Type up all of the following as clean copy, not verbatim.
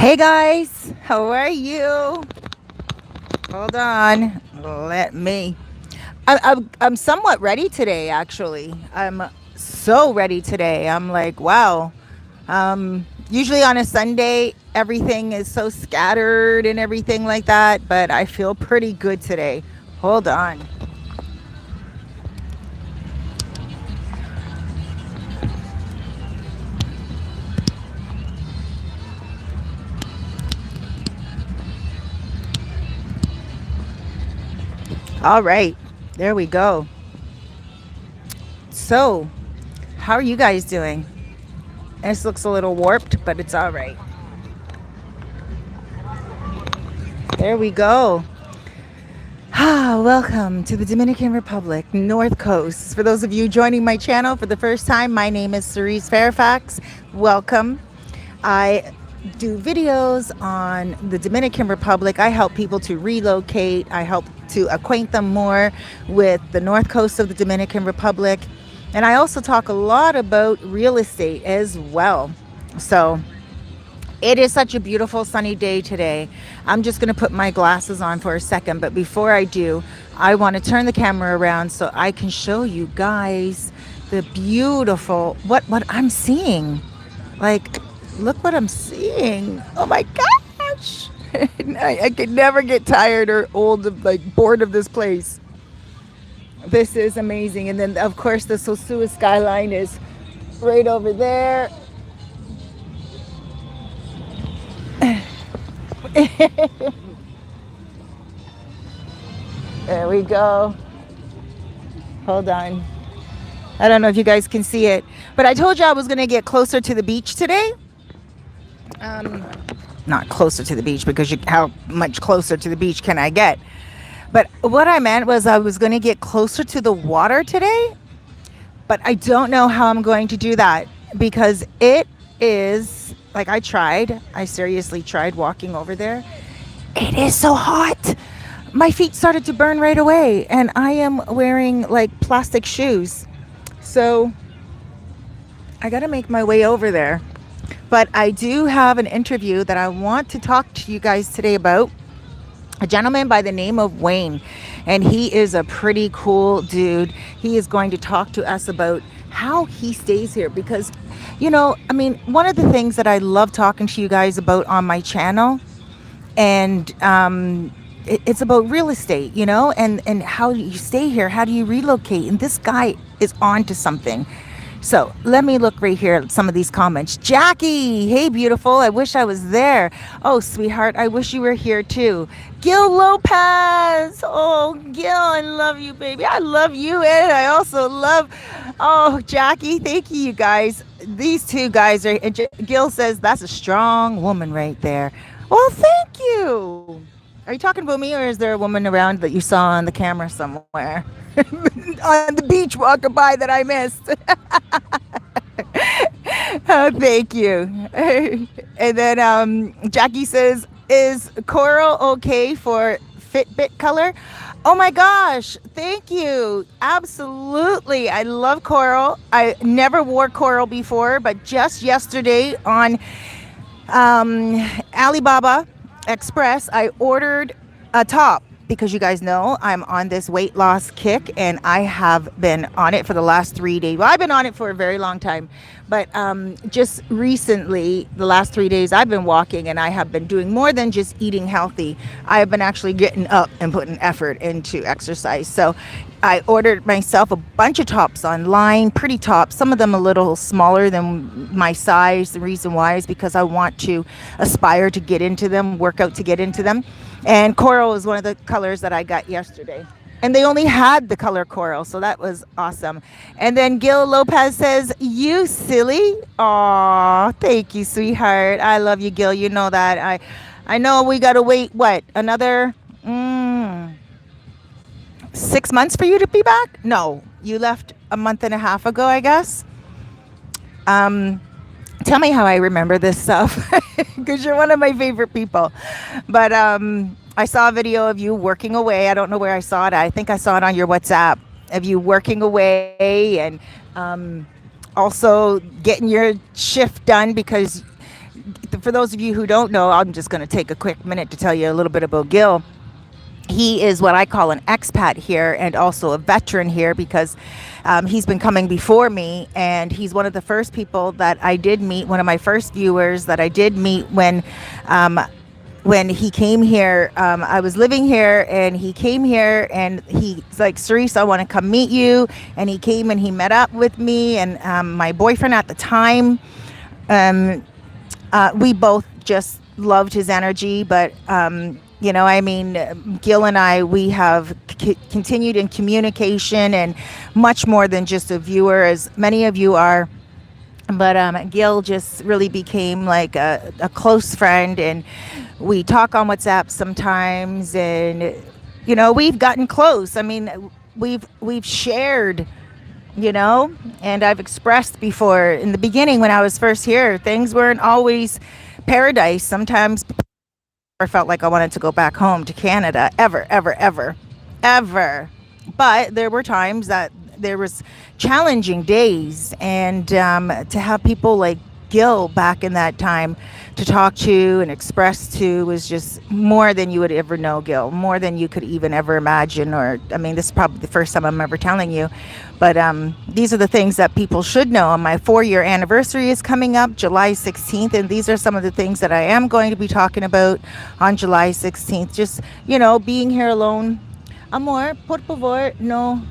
Hey guys, how are you? Hold on, let me. I'm somewhat ready today. Actually, I'm so ready today. I'm like, wow. Usually on a Sunday, everything is so scattered and everything like that, but I feel pretty good today. Hold on. All right, there we go. So, how are you guys doing? This looks a little warped, but it's all right. There we go. Welcome to the Dominican Republic, North Coast. For those of you joining my channel for the first time, my name is Cerise.Fairfax. Welcome. I do videos on the Dominican Republic. I help people to relocate. I help to acquaint them more with the North Coast of the Dominican Republic. And I also talk a lot about real estate as well. So it is such a beautiful sunny day today. I'm just going to put my glasses on for a second, but before I do, I want to turn the camera around so I can show you guys the beautiful what I'm seeing. Like, look what I'm seeing. Oh my gosh. I could never get tired or old of, like, bored of this place. This is amazing. And then of course the Sosua skyline is right over there. There we go. Hold on. I don't know if you guys can see it, but I told you I was going to get closer to the beach today. Um, Not closer to the beach because how much closer to the beach can I get? But what I meant was I was going to get closer to the water today, but I don't know how I'm going to do that because it is like I seriously tried walking over there. It is so hot. My feet started to burn right away, and I am wearing like plastic shoes. So I got to make my way over there. But I do have an interview that I want to talk to you guys today about. A gentleman by the name of Wayne, and he is a pretty cool dude. He is going to talk to us about how he stays here because, I mean, one of the things that I love talking to you guys about on my channel, and it's about real estate, and how do you stay here? How do you relocate? And this guy is on to something. So let me look right here at some of these comments. Jackie, hey, beautiful. I wish I was there. Oh, sweetheart, I wish you were here too. Gil Lopez. Oh, Gil, I love you, baby. I love you. And I also love, oh, Jackie. Thank you, you guys. These two guys are, Gil says, that's a strong woman right there. Well, thank you. Are you talking about me, or is there a woman around that you saw on the camera somewhere? On the beach walking by that I missed. Oh, thank you. And then Jackie says, is coral okay for Fitbit color? Oh my gosh, thank you. Absolutely. I love coral. I never wore coral before, but just yesterday on Alibaba Express, I ordered a top because you guys know I'm on this weight loss kick, and I have been on it for the last 3 days. Well, I've been on it for a very long time, but just recently, the last 3 days, I've been walking, and I have been doing more than just eating healthy. I have been actually getting up and putting effort into exercise. So I ordered myself a bunch of tops online, pretty tops, some of them a little smaller than my size. The reason why is because I want to aspire to get into them, work out to get into them. And coral is one of the colors that I got yesterday. And they only had the color coral, so that was awesome. And then Gil Lopez says, you silly. Aw, thank you, sweetheart. I love you, Gil. You know that. I know we got to wait, what, another 6 months for you to be back? No, you left a month and a half ago, I guess. Tell me how I remember this stuff because you're one of my favorite people. But I saw a video of you working away. I don't know where I saw it. I think I saw it on your WhatsApp of you working away and also getting your shift done because for those of you who don't know, I'm just going to take a quick minute to tell you a little bit about Gil. He is what I call an expat here and also a veteran here because he's been coming before me, and he's one of the first people that I did meet, one of my first viewers that I did meet when he came here. I was living here and he came here and he's like, Cerise, I want to come meet you. And he came and he met up with me and my boyfriend at the time. We both just loved his energy, but Gil and I, we have continued in communication and much more than just a viewer, as many of you are. But Gil just really became like a close friend, and we talk on WhatsApp sometimes, and we've gotten close. I mean, we've shared, and I've expressed before in the beginning when I was first here, things weren't always paradise. Sometimes I felt like I wanted to go back home to Canada, ever. But there were times that there was challenging days, and to have people like Gil back in that time to talk to and express to was just more than you would ever know, Gil, more than you could even ever imagine. Or, I mean, this is probably the first time I'm ever telling you, but these are the things that people should know. My 4-year anniversary is coming up July 16th, and these are some of the things that I am going to be talking about on July 16th. Just, being here alone. Amor, por favor, no,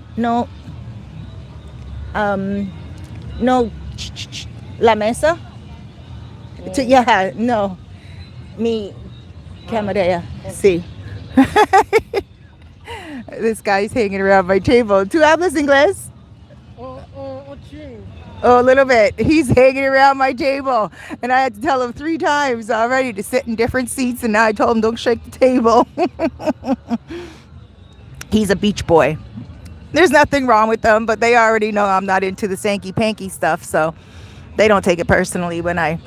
la mesa. Yeah, no. Mi camarera. Sí. This guy's hanging around my table. ¿Tú hablas inglés? Oh, a little bit. He's hanging around my table. And I had to tell him 3 times already to sit in different seats. And now I told him, don't shake the table. He's a beach boy. There's nothing wrong with them, but they already know I'm not into the sanky-panky stuff. So they don't take it personally when I'm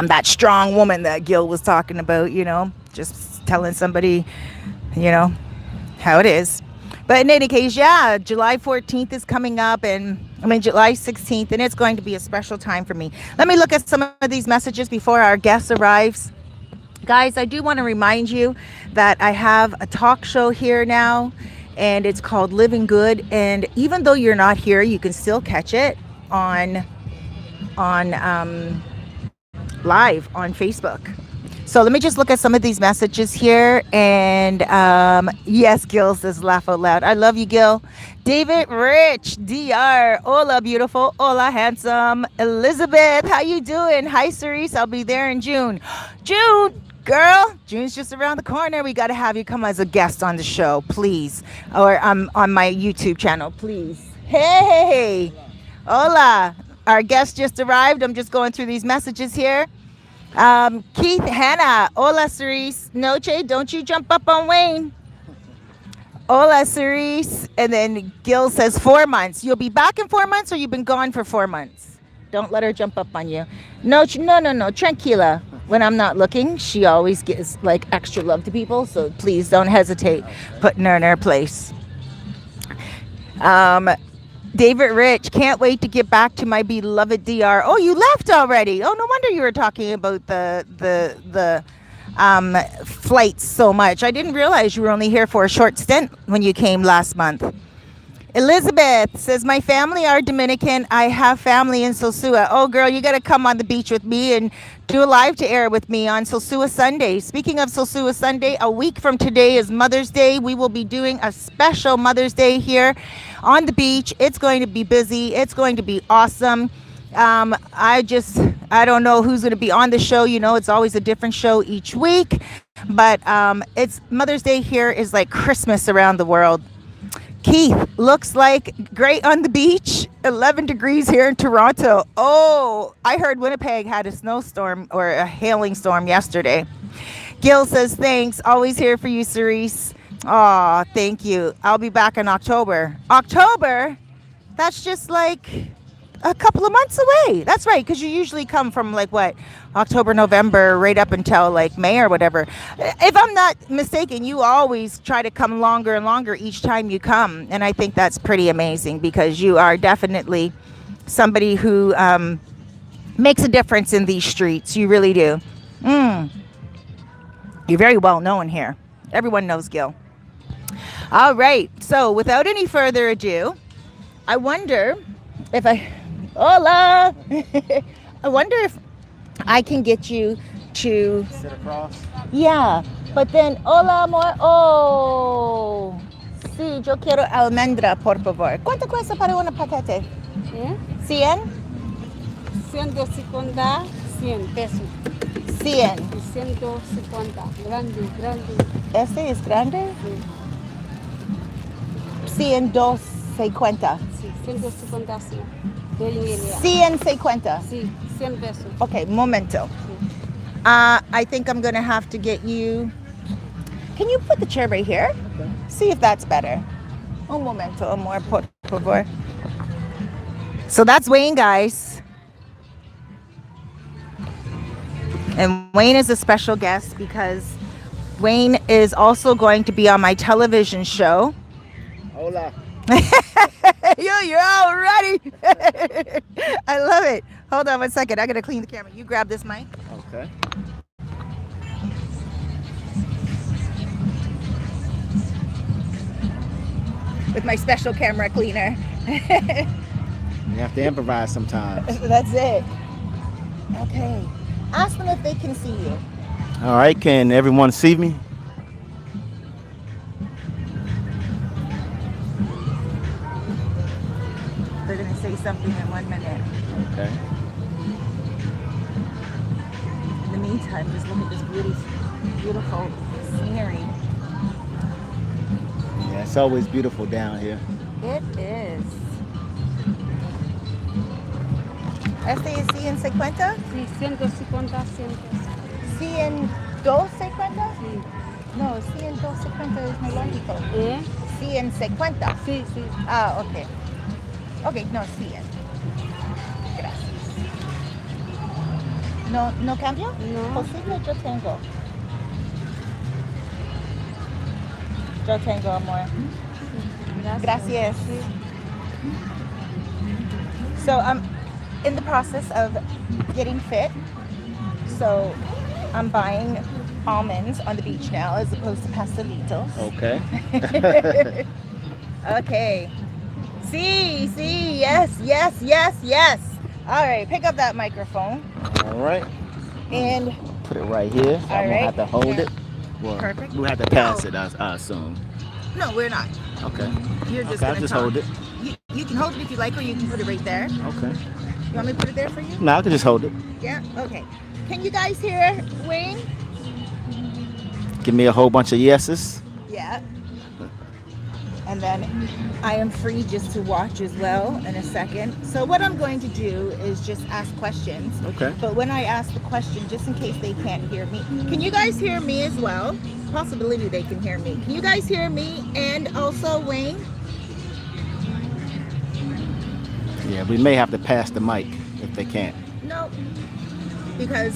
that strong woman that Gil was talking about, just telling somebody, how it is. But in any case, yeah, July 14th is coming up, July 16th, and it's going to be a special time for me. Let me look at some of these messages before our guest arrives. Guys, I do want to remind you that I have a talk show here now, and it's called Living Good. And even though you're not here, you can still catch it on live on Facebook. So let me just look at some of these messages here. And yes, Gil says laugh out loud. I love you, Gil. David Rich, DR. Hola, beautiful. Hola, handsome. Elizabeth, how you doing? Hi, Cerise. I'll be there in June. June, girl. June's just around the corner. We got to have you come as a guest on the show, please. Or on my YouTube channel, please. Hey. Hola. Our guest just arrived. I'm just going through these messages here. Keith, Hannah, hola, Cerise. Noche, don't you jump up on Wayne. Hola, Cerise. And then Gil says 4 months. You'll be back in 4 months, or you've been gone for 4 months? Don't let her jump up on you. No, tranquila. When I'm not looking, she always gives like extra love to people. So please don't hesitate putting her in her place. David Rich, can't wait to get back to my beloved DR. Oh, you left already. Oh, no wonder you were talking about the flights so much. I didn't realize you were only here for a short stint when you came last month. Elizabeth says, my family are Dominican. I have family in Sosua. Oh, girl, you got to come on the beach with me and do a live to air with me on Sosua Sunday. Speaking of Sosua Sunday, a week from today is Mother's Day. We will be doing a special Mother's Day here on the beach. It's going to be busy. It's going to be awesome. I don't know who's going to be on the show. It's always a different show each week. But it's Mother's Day here is like Christmas around the world. Keith, looks like great on the beach. 11 degrees here in Toronto. Oh, I heard Winnipeg had a snowstorm or a hailing storm yesterday. Gil says, thanks. Always here for you, Cerise. Oh, thank you. I'll be back in October. October? That's just like a couple of months away. That's right, because you usually come from like what? October, November, right up until like May or whatever. If I'm not mistaken, you always try to come longer and longer each time you come. And I think that's pretty amazing because you are definitely somebody who Makes a difference in these streets. You really do. Mm, you're very well known here. Everyone knows Gil. All right. So without any further ado, I wonder if I, hola, I wonder if I can get you to Sit across. yeah, but then hola amor. Oh, sí, yo quiero almendra, por favor. ¿Cuánto cuesta para una paquete? ¿Eh? 100. 150, 100 pesos. 100. Y 150, grande, grande. Este es grande. Sí, 150. sí, 150, sí. De Nigeria. 150. Sí, 100 pesos. Okay, momento. I think I'm gonna have to get you. Can you put the chair right here? Okay. See if that's better. Un momento, amor, por favor. So that's Wayne, guys. And Wayne is a special guest because Wayne is also going to be on my television show. Hola. You're all ready. I love it. Hold on one second. I gotta clean the camera. You grab this mic. Okay. With my special camera cleaner. You have to improvise sometimes. That's it. Okay. Ask them if they can see you. All right, can everyone see me? They're gonna say something in 1 minute. Okay. In the meantime, just look at this beautiful scenery. Yeah, it's always beautiful down here. It is. Este es 150? Sí, 150, 100 pesos. 150? Sí. No, 150 es muy lógico. ¿Eh? 150. Sí, sí. Ah, ok. Ok, no, 100. Gracias. ¿No cambio? No. Posible, yo tengo. Yo tengo, amor. Gracias. Sí. So I'm in the process of getting fit. So I'm buying almonds on the beach now as opposed to pastelitos. Okay. Okay. See, yes. All right, pick up that microphone. All right. And Put it right here. So All I won't right. have to hold Yeah. it. Well, Perfect. we'll have to pass it, I assume. no, we're not. Okay. You're just Okay, I'll gonna just talk. hold it. You can hold it if you like, or you can put it right there. Okay. You want me to put it there for you? No, I can just hold it. Yeah. Okay. Can you guys hear Wayne? Give me a whole bunch of yeses. Yeah. And then I am free just to watch as well in a second. So what I'm going to do is just ask questions. Okay. But when I ask the question, just in case they can't hear me, can you guys hear me as well? Possibility they can hear me. Can you guys hear me and also Wayne? Yeah, we may have to pass the mic if they can't. No. Because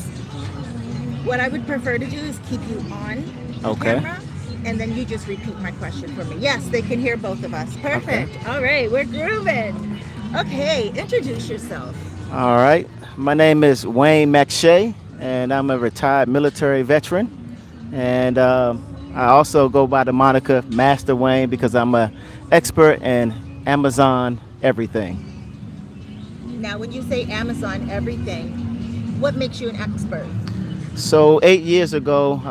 what I would prefer to do is keep you on Okay. camera. And then you just repeat my question for me. Yes, they can hear both of us. Perfect. All right, we're grooving. Okay, introduce yourself. All right. My name is Wayne McShay, and I'm a retired military veteran. And I also go by the moniker Master Wayne because I'm an expert in Amazon everything. Now, when you say Amazon everything, what makes you an expert? So 8 years ago,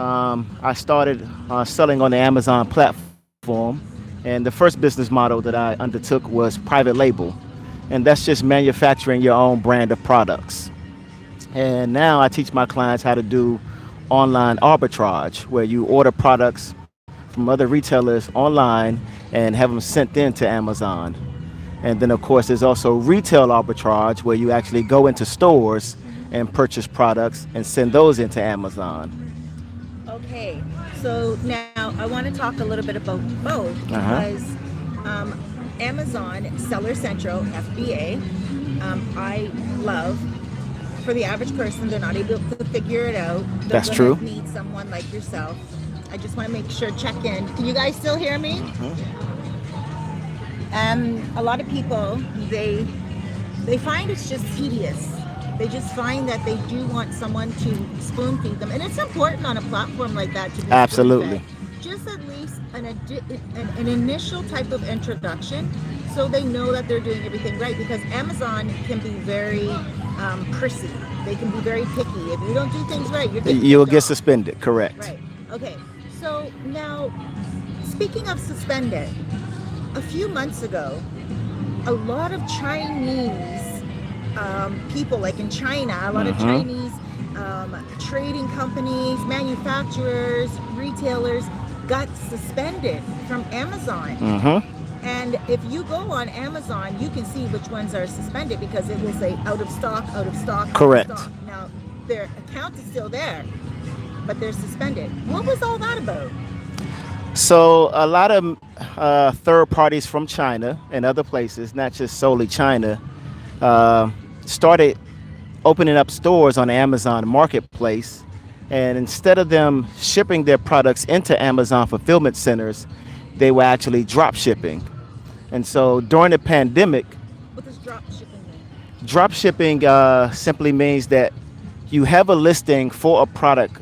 I started selling on the Amazon platform. And the first business model that I undertook was private label. And that's just manufacturing your own brand of products. And now I teach my clients how to do online arbitrage, where you order products from other retailers online and have them sent in to Amazon. And then, of course, there's also retail arbitrage, where you actually go into stores and purchase products and send those into Amazon. Okay, so now I want to talk a little bit about both because Amazon Seller Central FBA, I love. For the average person, they're not able to figure it out. They're That's gonna true. Need someone like yourself. I just want to make sure, check in. Can you guys still hear me? A lot of people, they find it's just tedious They just find that they do want someone to spoon feed them, and it's important on a platform like that to be Absolutely. spoon-fed. Just at least an initial type of introduction, so they know that they're doing everything right. Because Amazon can be very prissy. They can be very picky. If you don't do things right, You'll get suspended. Correct. Right. Okay. So now, speaking of suspended, a few months ago, a lot of Chinese people, like in China, a lot of Chinese trading companies, manufacturers, retailers got suspended from Amazon. And if you go on Amazon, you can see which ones are suspended because it will say out of stock, out of stock. Correct. Out of stock. Now, their account is still there, but they're suspended. What was all that about? So a lot of third parties from China and other places, not just solely China, started opening up stores on the Amazon marketplace. And instead of them shipping their products into Amazon fulfillment centers, they were actually drop shipping. And so during the pandemic, What does drop shipping mean? drop shipping simply means that you have a listing for a product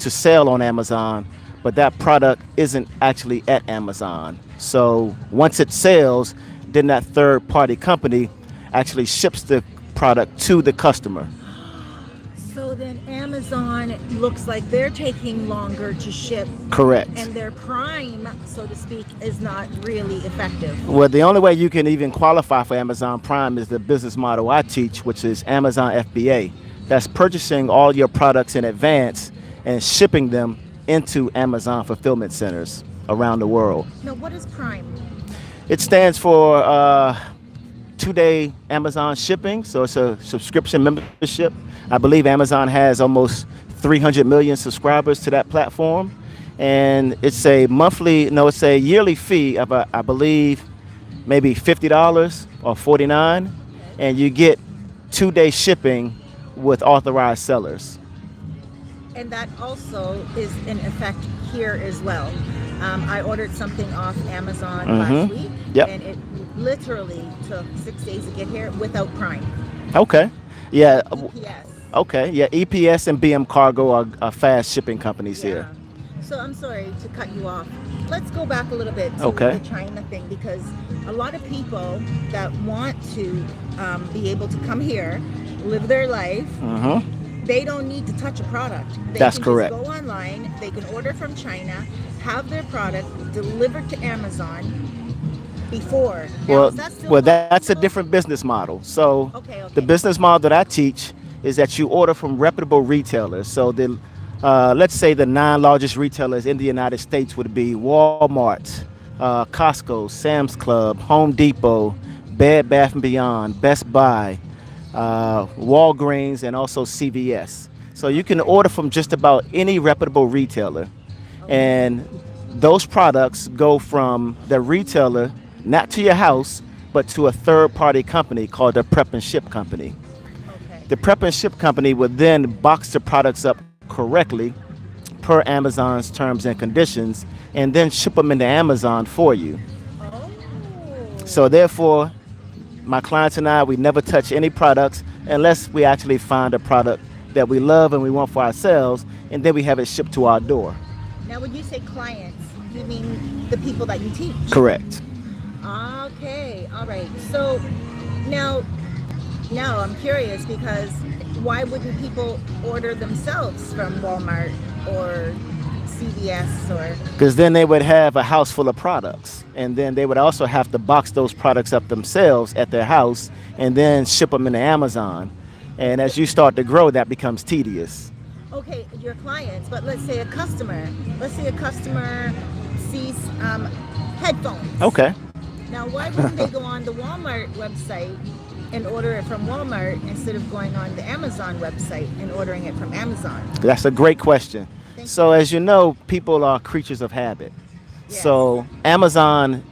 to sell on Amazon, but that product isn't actually at Amazon. So once it sells, then that third party company actually ships the product to the customer. So then Amazon looks like they're taking longer to ship, Correct. and their Prime, so to speak, is not really effective. Well, the only way you can even qualify for Amazon Prime is the business model I teach, which is Amazon FBA. That's purchasing all your products in advance and shipping them into Amazon fulfillment centers around the world. Now, what is Prime? It stands for 2-day Amazon shipping, so it's a subscription membership. I believe Amazon has almost 300 million subscribers to that platform, and it's a yearly fee of I believe maybe $50 or $49, and you get 2-day shipping with authorized sellers. And that also is in effect here as well. I ordered something off Amazon last week, and it literally took 6 days to get here without Prime. Okay. Yeah. EPS. Okay. Yeah. EPS and BM Cargo are fast shipping companies here. So I'm sorry to cut you off. Let's go back a little bit to Okay. the China thing, because a lot of people that want to be able to come here, live their life, they don't need to touch a product. They That's can correct. Just go online, they can order from China, have their product delivered to Amazon before. Now, Well, is that still that's a possible? different business model. So Okay. the business model that I teach is that you order from reputable retailers. So let's say the 9 largest retailers in the United States would be Walmart, Costco, Sam's Club, Home Depot, Bed Bath & Beyond, Best Buy, Walgreens, and also CVS. So you can order from just about any reputable retailer, and those products go from the retailer not to your house, but to a third-party company called a prep and ship company. Okay. The prep and ship company would then box the products up correctly per Amazon's terms and conditions, and then ship them into Amazon for you. Oh. So therefore, my clients and I, we never touch any products unless we actually find a product that we love and we want for ourselves, and then we have it shipped to our door. Now, when you say clients, you mean the people that you teach? Correct. Okay, all right. So now I'm curious, because why wouldn't people order themselves from Walmart or CVS or? Because then they would have a house full of products, and then they would also have to box those products up themselves at their house and then ship them into Amazon. And as you start to grow, that becomes tedious. Okay, your clients, but let's say a customer sees headphones. Okay. Now, why wouldn't they go on the Walmart website and order it from Walmart instead of going on the Amazon website and ordering it from Amazon? That's a great question. So as you know, people are creatures of habit. Yes. So Amazon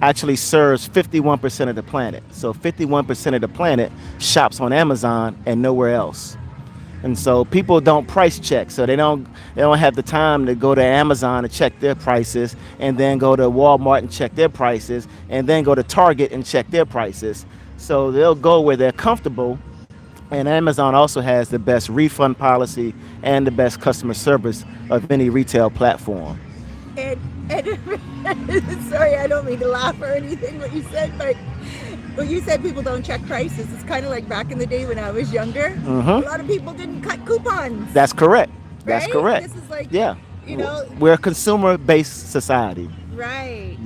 actually serves 51% of the planet. So 51% of the planet shops on Amazon and nowhere else. And so people don't price check. So they don't have the time to go to Amazon and check their prices, and then go to Walmart and check their prices, and then go to Target and check their prices. So they'll go where they're comfortable, And Amazon also has the best refund policy and the best customer service of any retail platform. And sorry, I don't mean to laugh or anything what you said, but when you said people don't check prices, it's kind of like back in the day when I was younger. A lot of people didn't cut coupons. That's correct. That's right? correct. This is like, Yeah. you know, We're a consumer-based society. right.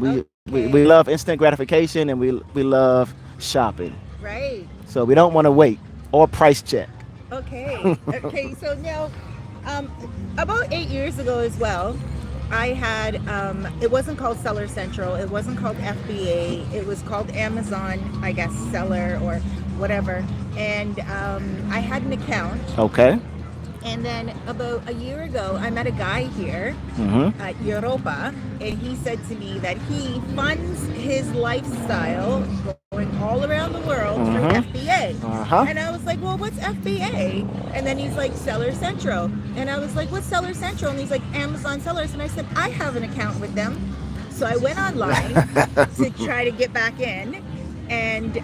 We love instant gratification, and we love shopping. Right. So we don't want to wait or price check. Okay. Okay. So now, about 8 years ago as well, I had, it wasn't called Seller Central. It wasn't called FBA. It was called Amazon, I guess, Seller or whatever. And I had an account. Okay. And then about a year ago, I met a guy here at Europa, and he said to me that he funds his lifestyle going all around the world through FBA. And I was like, well, what's FBA? And then he's like, Seller Central. And I was like, what's Seller Central? And he's like, Amazon Sellers. And I said, I have an account with them. So I went online to try to get back in, and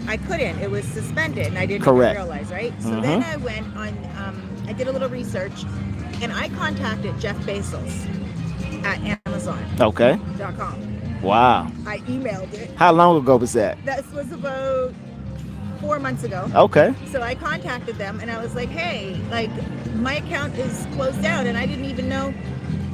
I couldn't. It was suspended, and I didn't even realize, right? So then I went on, I did a little research, and I contacted Jeff Bezos at Amazon.com. Okay. Wow. I emailed it. How long ago was that? That was about 4 months ago. Okay. So I contacted them, and I was like, hey, like, my account is closed down, and I didn't even know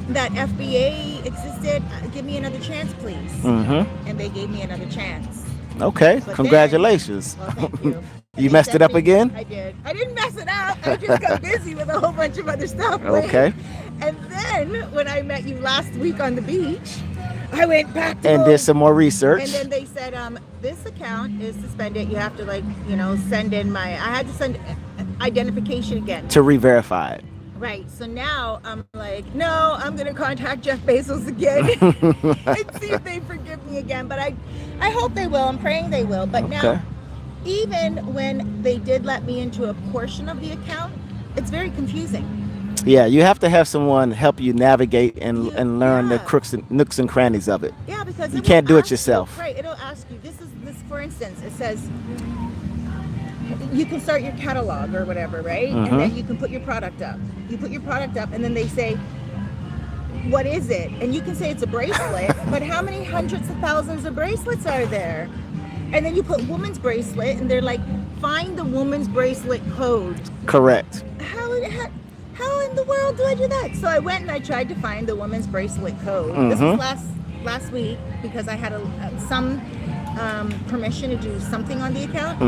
that FBA existed. Give me another chance, please. And they gave me another chance. Okay, But congratulations. Well, thank you. You messed it up again? I did. I didn't mess it up. I just got busy with a whole bunch of other stuff. Okay. And then when I met you last week on the beach, I went back to And did some more research. And then they said, this account is suspended. You have to, like, you know, send in I had to send identification again. To re-verify it. Right. So now I'm like, no, I'm going to contact Jeff Bezos again and see if they forgive me again. But I hope they will. I'm praying they will. But now, even when they did let me into a portion of the account, it's very confusing. Yeah, you have to have someone help you navigate and learn the nooks and crannies of it. Yeah, because you can't do it yourself. Right. It'll ask you, this, for instance, it says, you can start your catalog or whatever, right? And then you can put your product up. You put your product up, and then they say, what is it? And you can say it's a bracelet, but how many hundreds of thousands of bracelets are there? And then you put woman's bracelet, and they're like, find the woman's bracelet code. Correct. How in the world do I do that? So I went and I tried to find the woman's bracelet code. This was last week, because I had some permission to do something on the account.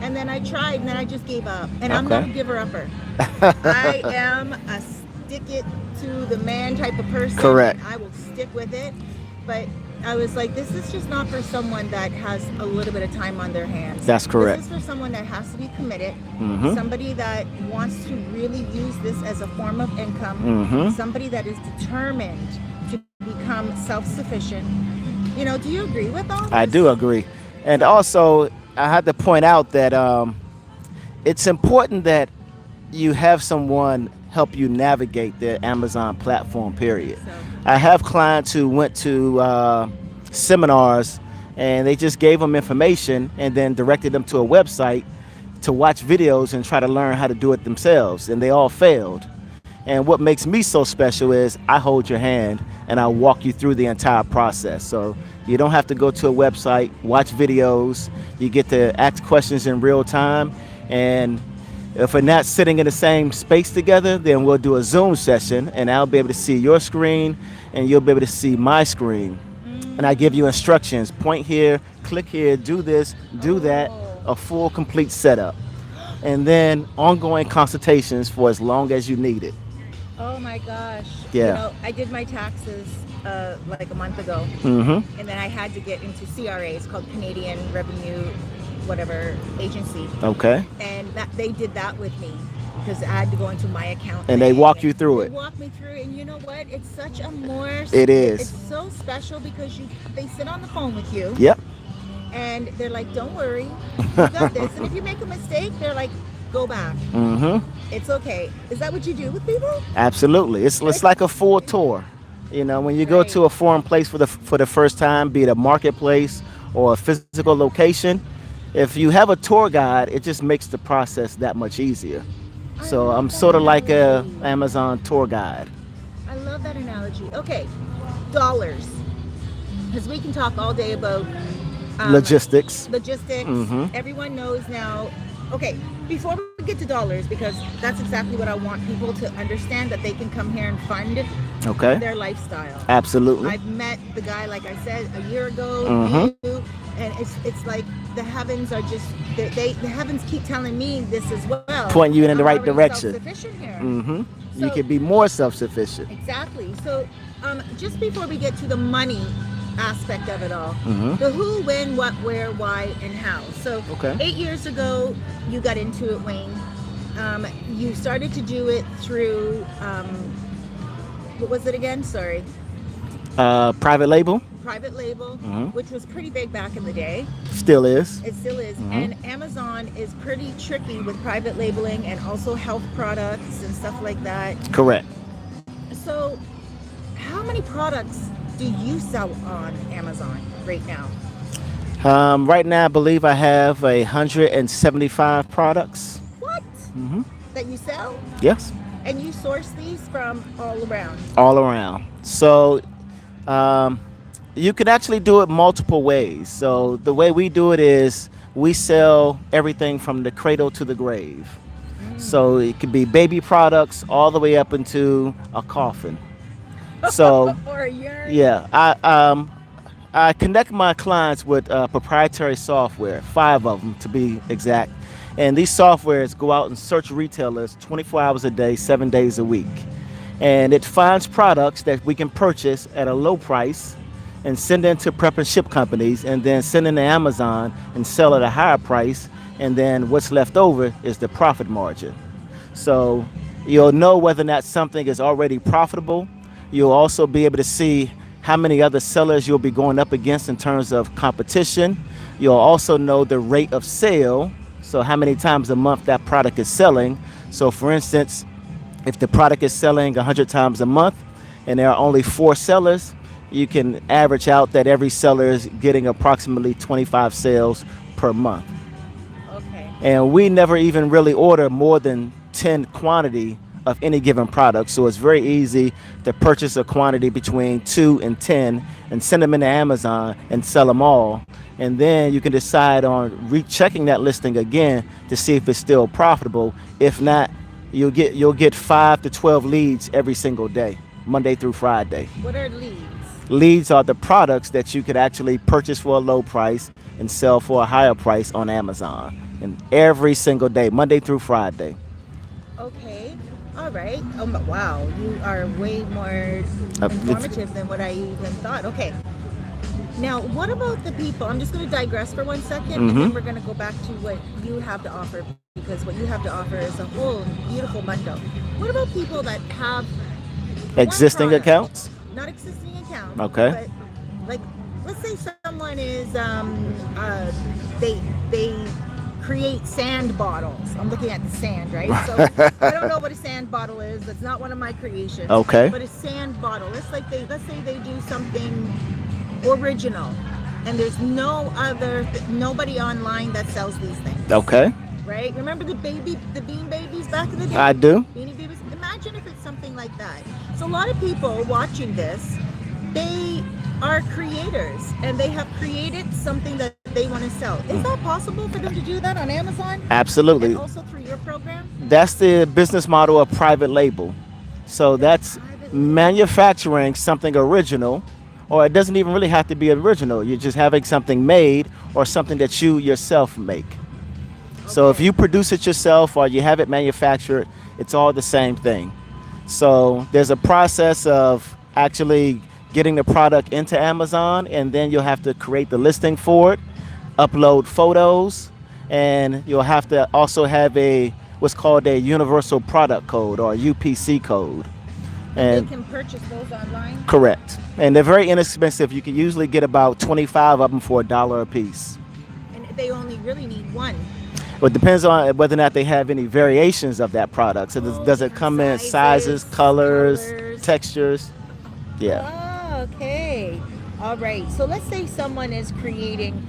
And then I tried, and then I just gave up. And I'm not a giver-upper. I am a stick-it-to-the-man type of person. Correct. I will stick with it. But I was like, this is just not for someone that has a little bit of time on their hands. That's correct. This is for someone that has to be committed. Somebody that wants to really use this as a form of income. Somebody that is determined to become self-sufficient. You know, do you agree with all this? I do agree. And also, I had to point out that it's important that you have someone help you navigate the Amazon platform, period. I have clients who went to seminars, and they just gave them information and then directed them to a website to watch videos and try to learn how to do it themselves, and they all failed. And what makes me so special is I hold your hand and I walk you through the entire process. So you don't have to go to a website, watch videos. You get to ask questions in real time. And if we're not sitting in the same space together, then we'll do a Zoom session, and I'll be able to see your screen and you'll be able to see my screen. And I give you instructions, point here, click here, do this, do that, a full complete setup. And then ongoing consultations for as long as you need it. Oh my gosh. Yeah. You know, I did my taxes like a month ago. And then I had to get into CRA. It's called Canadian Revenue, whatever agency. Okay. And they did that with me, because I had to go into my account. And they walk you through it. They walk me through it. And you know what? It's such a more... It is. It's so special, because they sit on the phone with you. Yep. And they're like, don't worry. You got this. And if you make a mistake, they're like, go back. It's okay. Is that what you do with people? Absolutely. It's like a full tour. You know, when you go to a foreign place for the first time, be it a marketplace or a physical location, If you have a tour guide, it just makes the process that much easier. I So love I'm that sort of like a analogy. Amazon tour guide. I love that analogy. Okay, dollars. Because we can talk all day about Logistics. logistics. Mhm. Everyone knows now. Okay, before we get to dollars, because that's exactly what I want people to understand, that they can come here and fund Okay. their lifestyle. Absolutely. I've met the guy, like I said, a year ago, Mhm. you, and it's like the heavens are just the heavens keep telling me this as well. Pointing you in the I'm right already direction. self-sufficient here. You So- can be more self-sufficient. Exactly. So, just before we get to the money aspect of it all, Mhm. the who, when, what, where, why, and how. So, Okay. 8 years ago, you got into it, Wayne. You started to do it through, what was it again? Sorry. Private label Private label, Mhm. which was pretty big back in the day. still is. It still is. Mhm. And Amazon is pretty tricky with private labeling and also health products and stuff like that. Correct. So, how many products do you sell on Amazon right now? Right now, I believe I have 175 products. What? Mhm. That you sell? Yes, And you source these from all around? all around. So you can actually do it multiple ways. So the way we do it is we sell everything from the cradle to the grave. So it could be baby products all the way up into a coffin. So Or a urn? yeah, I connect my clients with proprietary software, 5 of them to be exact. And these softwares go out and search retailers 24 hours a day, 7 days a week. And it finds products that we can purchase at a low price and send into prep and ship companies, and then send into Amazon and sell at a higher price. And then what's left over is the profit margin. So you'll know whether or not something is already profitable. You'll also be able to see how many other sellers you'll be going up against in terms of competition. You'll also know the rate of sale, so how many times a month that product is selling. So for instance, if the product is selling 100 times a month and there are only 4 sellers, you can average out that every seller is getting approximately 25 sales per month. Okay. And we never even really order more than 10 quantity of any given product. So it's very easy to purchase a quantity between 2 and 10 and send them into Amazon and sell them all. And then you can decide on rechecking that listing again to see if it's still profitable. If not, you'll get 5 to 12 leads every single day, Monday through Friday. What are leads? Leads are the products that you could actually purchase for a low price and sell for a higher price on Amazon. And every single day, Monday through Friday. Okay. All right. Wow. You are way more it's- informative than what I even thought. Okay. Now, what about the people? I'm just going to digress for 1 second, and then we're going to go back to what you have to offer, because what you have to offer is a whole beautiful bundle. What about people that have one Existing product? accounts? Not existing accounts. Okay. But like, let's say someone is they create sand bottles. I'm looking at the sand, right? So I don't know what a sand bottle is. That's not one of my creations. Okay. But a sand bottle. Let's say they do something original, and there's nobody online that sells these things. Okay. Right? Remember the bean babies back in the day? I do. Beanie Babies. Imagine if it's something like that. So a lot of people watching this, they are creators, and they have created something that they want to sell. Is that possible for them to do that on Amazon? Absolutely. And also through your program? That's the business model of private label. So that's manufacturing something original, or it doesn't even really have to be original. You're just having something made or something that you yourself make. So if you produce it yourself or you have it manufactured, it's all the same thing. So there's a process of actually getting the product into Amazon, and then you'll have to create the listing for it, upload photos, and you'll have to also have what's called a universal product code, or UPC code. And they can purchase those online? correct. And they're very inexpensive. You can usually get about 25 of them for $1 a piece. And they only really need one. Well, it depends on whether or not they have any variations of that product. So does it come in sizes, colors, textures? Yeah. Oh, okay. All right. So let's say someone is creating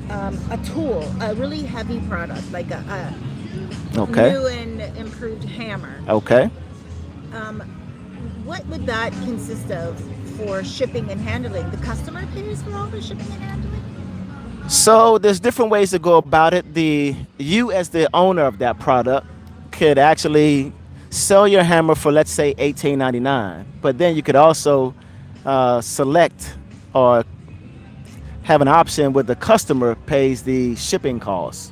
a tool, a really heavy product, like a Okay. new and improved hammer, Okay. what would that consist of for shipping and handling? The customer pays for all the shipping and handling? So there's different ways to go about it. You as the owner of that product could actually sell your hammer for, let's say, $18.99. But then you could also select or have an option where the customer pays the shipping costs.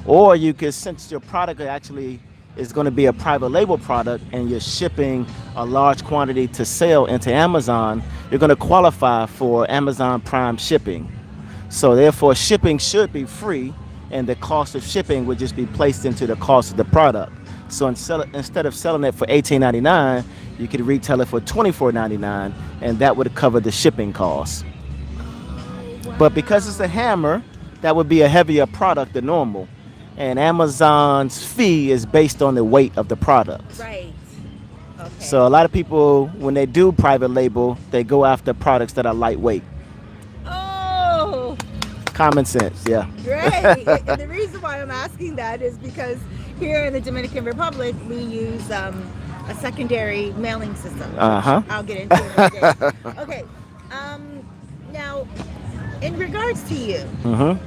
Or you could, since your product actually is going to be a private label product and you're shipping a large quantity to sell into Amazon, you're going to qualify for Amazon Prime shipping. So therefore, shipping should be free, and the cost of shipping would just be placed into the cost of the product. So instead of selling it for $18.99, you could retail it for $24.99, and that would cover the shipping costs. But because it's a hammer, that would be a heavier product than normal. And Amazon's fee is based on the weight of the product. Right. Okay. So a lot of people, when they do private label, they go after products that are lightweight. Oh, Common sense, yeah. great. And the reason why I'm asking that is because here in the Dominican Republic, we use a secondary mailing system. Uh-huh. I'll get into it in a day. Okay. Now, in regards to you,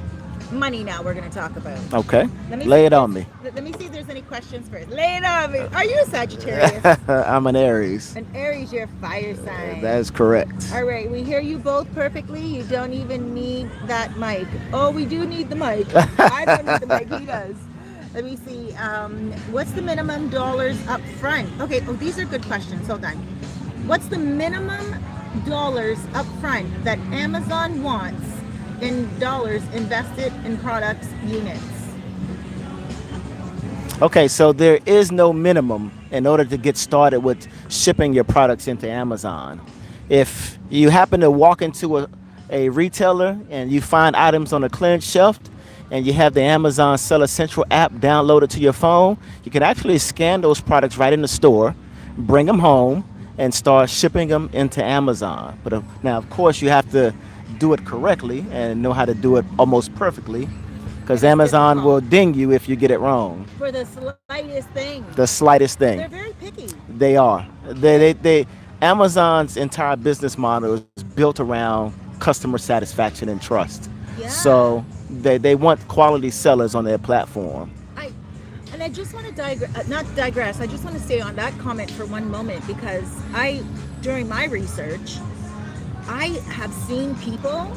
money now we're going to talk about. Okay. Let me Lay see it if on me. there's- Let me see if there's any questions first. Lay it on me. Are you a Sagittarius? I'm an Aries. An Aries, you're a fire sign. That is correct. All right, we hear you both perfectly. You don't even need that mic. Oh, we do need the mic. I don't need the mic. He does. Let me see. What's the minimum dollars up front? Okay. Oh, these are good questions. Hold on. What's the minimum dollars up front that Amazon wants in dollars invested in products units? Okay, so there is no minimum in order to get started with shipping your products into Amazon. If you happen to walk into a retailer and you find items on a clearance shelf and you have the Amazon Seller Central app downloaded to your phone, you can actually scan those products right in the store, bring them home, and start shipping them into Amazon. But now, of course, you have to do it correctly and know how to do it almost perfectly, because Amazon will ding you if you get it wrong. For the slightest thing. The slightest thing. They're very picky. They are. Amazon's entire business model is built around customer satisfaction and trust. Yeah. So they want quality sellers on their platform. I just want to not digress. I just want to stay on that comment for one moment, because during my research, I have seen people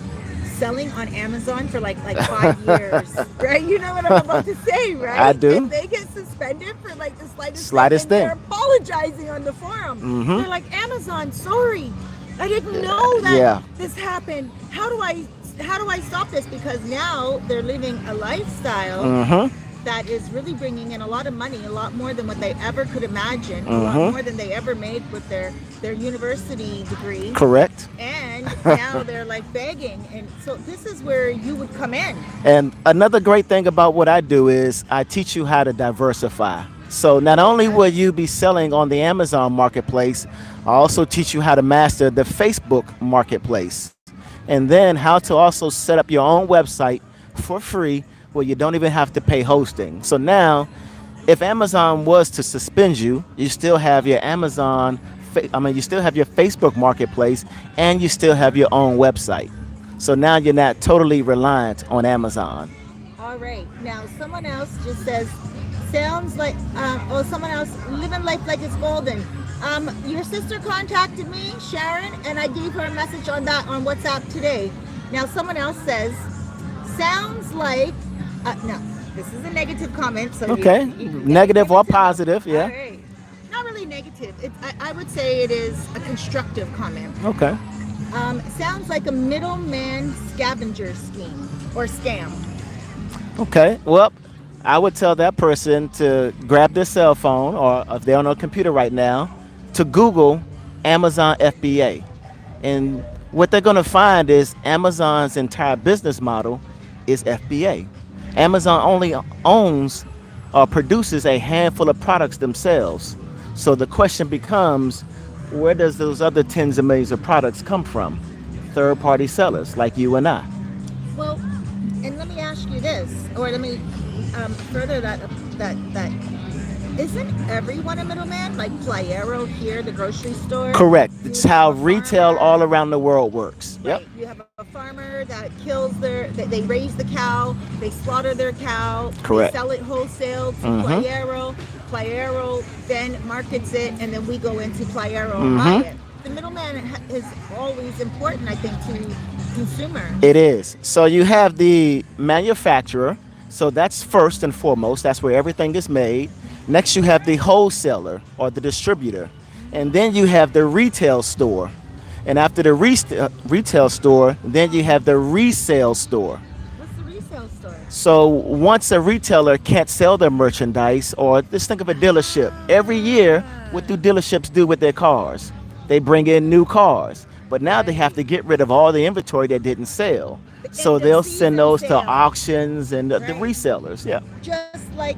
selling on Amazon for like 5 years, right? You know what I'm about to say, right? I do. And they get suspended for like the Slightest thing. They're apologizing on the forum. They're like, Amazon, sorry, I didn't know that this happened. How do I stop this? Because now they're living a lifestyle that is really bringing in a lot of money, a lot more than what they ever could imagine, a lot more than they ever made with their university degree. Correct. And now they're like begging. And so this is where you would come in. And another great thing about what I do is I teach you how to diversify. So not only will you be selling on the Amazon marketplace, I also teach you how to master the Facebook marketplace. And then how to also set up your own website for free, where you don't even have to pay hosting. So now, if Amazon was to suspend you, you still have your you still have your Facebook marketplace, and you still have your own website. So now you're not totally reliant on Amazon. All right. Now, someone else just says, sounds like, someone else, living life like it's golden. Your sister contacted me, Sharon, and I gave her a message on WhatsApp today. Now, someone else says, sounds like, no, this is a negative comment. So okay, negative or positive, yeah. All right. Not really negative. I would say it is a constructive comment. Okay. Sounds like a middleman scavenger scheme or scam. Okay, well, I would tell that person to grab their cell phone, or if they're on a computer right now, to Google Amazon FBA. And what they're going to find is Amazon's entire business model is FBA. Amazon only owns or produces a handful of products themselves. So the question becomes, where does those other tens of millions of products come from? Third-party sellers like you and I. Well, and let me me ask you this, or let me further that isn't everyone a middleman? Like Playero here, the grocery store. Correct. It's You how have a retail farmer. all around the world works. Yep. Right. You have a farmer that kills they raise the cow, they slaughter their cow, Correct. they sell it wholesale to Playero. Playero then markets it, and then we go into Playero and buy it. The middleman is always important, I think, to consumers. It is. So you have the manufacturer. So that's first and foremost. That's where everything is made. Next, you have the wholesaler or the distributor. And then you have the retail store. And after the retail store, then you have the resale store. What's the resale store? So once a retailer can't sell their merchandise, or just think of a dealership. Every year, what do dealerships do with their cars? They bring in new cars. But now they have to get rid of all the inventory that didn't sell. So End of they'll season send those to sale. auctions and the Right. resellers. Yeah. Just like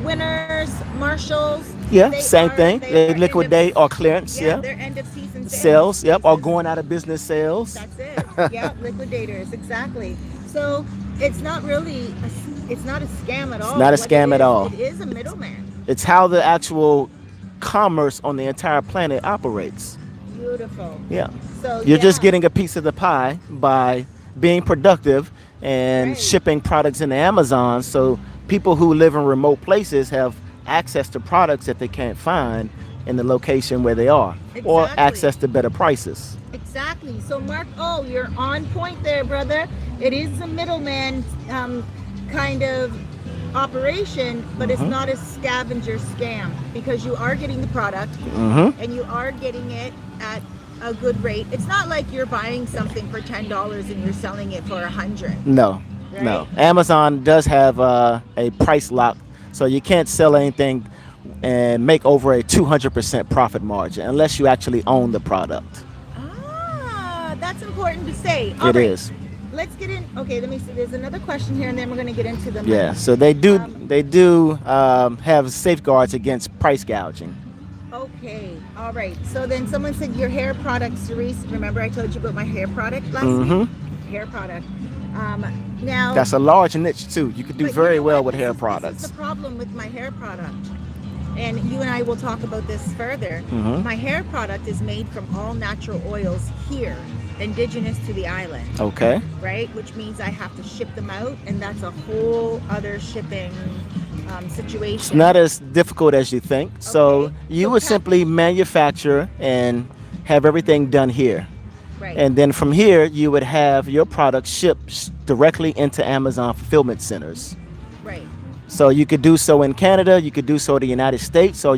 Winners, Marshalls. Yeah, they same are- thing. they They are end liquidate of- or clearance. Yeah. They're end of season Sales. Yep. Or This is- going out of business sales. That's it. Yeah, liquidators, exactly. So it's not really, it's not a scam at all. not a What scam it at is, all. It is a middleman. It's how the actual commerce on the entire planet operates. Beautiful. Yeah. So You're just yeah. getting a piece of the pie by being productive and Right. shipping products into Amazon. So people who live in remote places have access to products that they can't find in the location where they are, or Exactly. access to better prices. Exactly. So Mark, oh, you're on point there, brother. It is a middleman kind of operation, but it's not a scavenger scam, because you are getting the product and you are getting it at a good rate. It's not like you're buying something for $10 and you're selling it for $100. No, no. Right. Amazon does have a price lock, so you can't sell anything and make over a 200% profit margin unless you actually own the product. Ah, that's important to say. It is. Let's get in. Okay, let me see. There's another question here, and then we're going to get into the Yeah. money. So they do have safeguards against price gouging. Okay, all right. So then someone said your hair product, Cerise. Remember I told you about my hair product last week? Hair product. Now That's a large niche too. You could do but you very know well what? with hair This is products. the problem with my hair product. And you and I will talk about this further. My hair product is made from all natural oils here, indigenous to the island, Okay. right? Which means I have to ship them out, and that's a whole other shipping situation. It's not as difficult as you think. So Okay. you So would tell- simply manufacture and have everything done here. Right. And then from here, you would have your product shipped directly into Amazon fulfillment centers. right. So you could do so in Canada, you could do so in the United States. So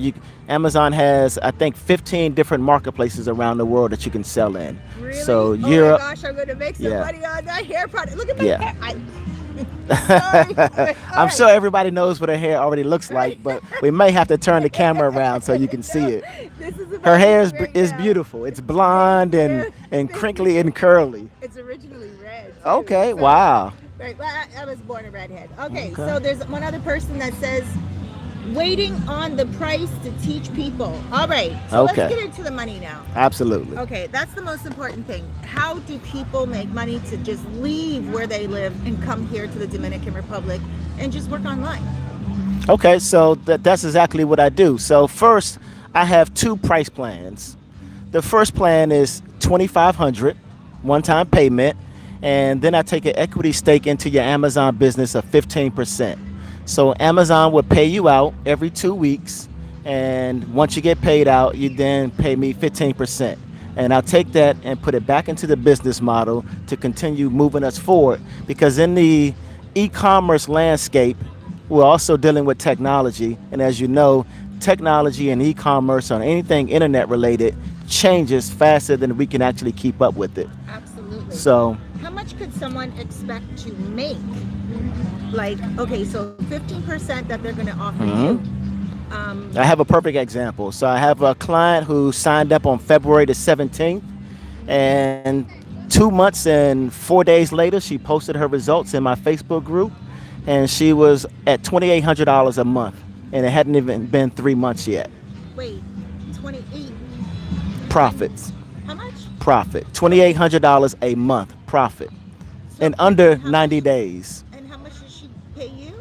Amazon has, I think, 15 different marketplaces around the world that you can sell in. Really? So oh Europe, my gosh, I'm going to make some Yeah. money on that hair product. Look at my Yeah. hair. Sorry. All I'm right. sure everybody knows what her hair already looks like, but we may have to turn the camera around so you can see it. This is Her about hair right is now. beautiful. It's blonde and crinkly and curly. It's originally red. too. Okay, So- wow. Right. Well, I was born a redhead. Okay, Okay. so there's one other person that says, waiting on the price to teach people. All right. So Okay. let's get into the money now. Absolutely. Okay, that's the most important thing. How do people make money to just leave where they live and come here to the Dominican Republic and just work online? Okay, so that's exactly what I do. So first, I have two price plans. The first plan is $2,500 one-time payment, and then I take an equity stake into your Amazon business of 15%. So Amazon will pay you out every 2 weeks, and once you get paid out, you then pay me 15%. And I'll take that and put it back into the business model to continue moving us forward, because in the e-commerce landscape, we're also dealing with technology. And as you know, technology and e-commerce or anything internet related changes faster than we can actually keep up with it. Absolutely. So How much could someone expect to make? Like, okay, so 15% that they're going to offer you. I have a perfect example. So I have a client who signed up on February the 17th, and 2 months and 4 days later, she posted her results in my Facebook group, and she was at $2,800 a month, and it hadn't even been 3 months yet. Wait, 28. Profits. How much? Profit. $2,800 a month. Profit. in under 90 days. And how much did she pay you?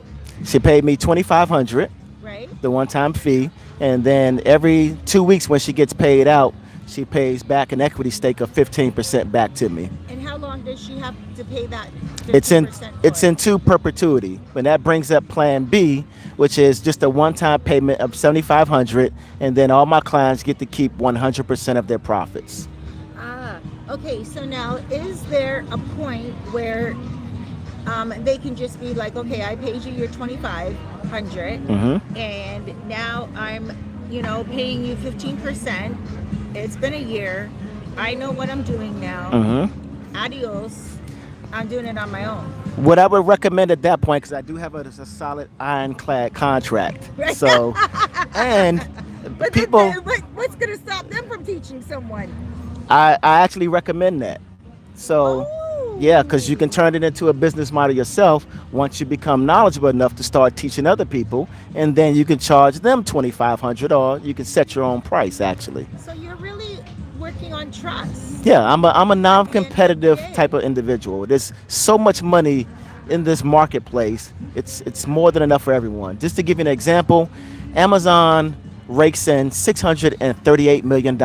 She paid me 2,500, Right. the one-time fee, and then every 2 weeks when she gets paid out, she pays back an equity stake of 15% back to me. And how long does she have to pay that? It's 15% for? into perpetuity. But that brings up Plan B, which is just a one-time payment of 7,500, and then all my clients get to keep 100% of their profits. Okay. So now, is there a point where they can just be like, okay, I paid you your 2,500, and now I'm, paying you 15%. It's been a year. I know what I'm doing now. Adios. I'm doing it on my own. What I would recommend at that point, because I do have a solid ironclad contract. Right. So, and But people, what's going to stop them from teaching someone? I actually recommend that. So, Oh. yeah, because you can turn it into a business model yourself once you become knowledgeable enough to start teaching other people, and then you can charge them 2,500, or you can set your own price actually. So you're really working on trust. Yeah, I'm a non-competitive type of individual. There's so much money in this marketplace. It's more than enough for everyone. Just to give you an example, Amazon rakes in $638 million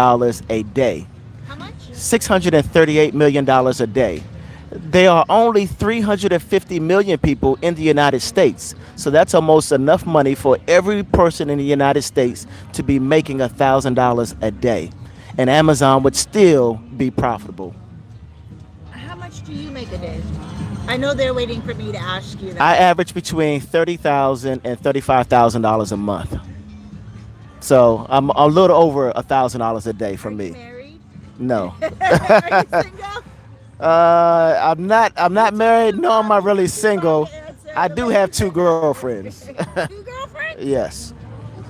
a day. How much? $638 million a day. There are only 350 million people in the United States. So that's almost enough money for every person in the United States to be making $1,000 a day. And Amazon would still be profitable. How much do you make a day? I know they're waiting for me to ask you that. I average between $30,000 and $35,000 a month. So I'm a little over $1,000 a day for Are me. you married? No. Are you single? I'm not married, nor am I really single. I do have 2 girlfriends. 2 girlfriends? Yes.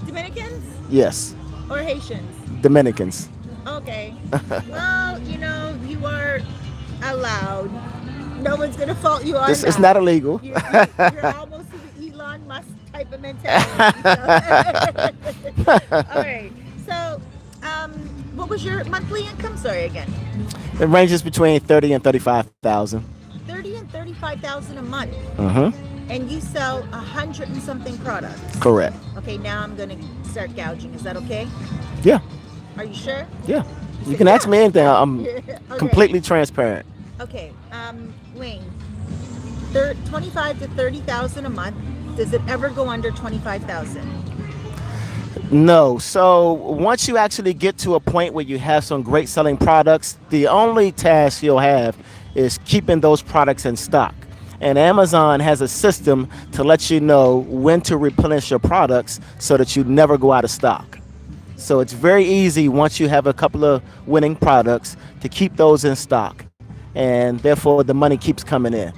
Dominicans Yes. or Haitians? Dominicans. Okay. Well, you are allowed. No one's gonna fault you on that. It's not illegal. You're almost to the Elon Musk type of mentality. All right. So, what was your monthly income? Sorry, again. It ranges between 30 and 35,000. 30 and 35,000 a month. And you sell 100 and something products. correct. Okay, now I'm gonna start gouging. Is that okay? Yeah. Are you sure? Yeah. You can ask me anything. I'm Okay. completely transparent. Okay. Wayne, 25 to 30,000 a month. Does it ever go under 25,000? No. So once you actually get to a point where you have some great selling products, the only task you'll have is keeping those products in stock. And Amazon has a system to let you know when to replenish your products so that you never go out of stock. So it's very easy once you have a couple of winning products to keep those in stock. And therefore the money keeps coming in.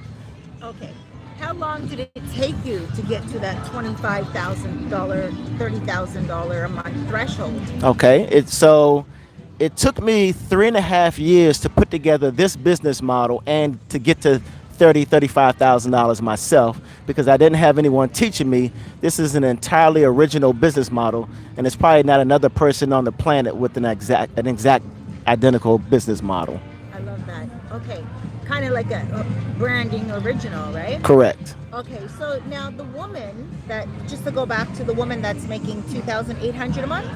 Okay. How long did it take you to get to that $25,000, $30,000 a month threshold? Okay. It took me 3.5 years to put together this business model and to get to $35,000 myself, because I didn't have anyone teaching me. This is an entirely original business model, and it's probably not another person on the planet with an exact identical business model. I love that. Okay. Kind of like a branding original, right? Correct. Okay, so now the woman just to go back to the woman that's making $2,800 a month,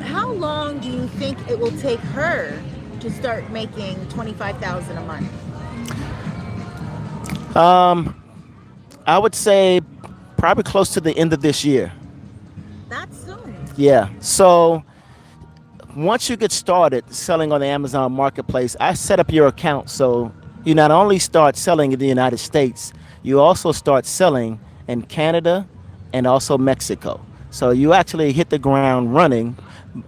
how long do you think it will take her to start making $25,000 a month? I would say probably close to the end of this year. That soon? Yeah. So once you get started selling on the Amazon marketplace, I set up your account so you not only start selling in the United States, you also start selling in Canada and also Mexico. So you actually hit the ground running,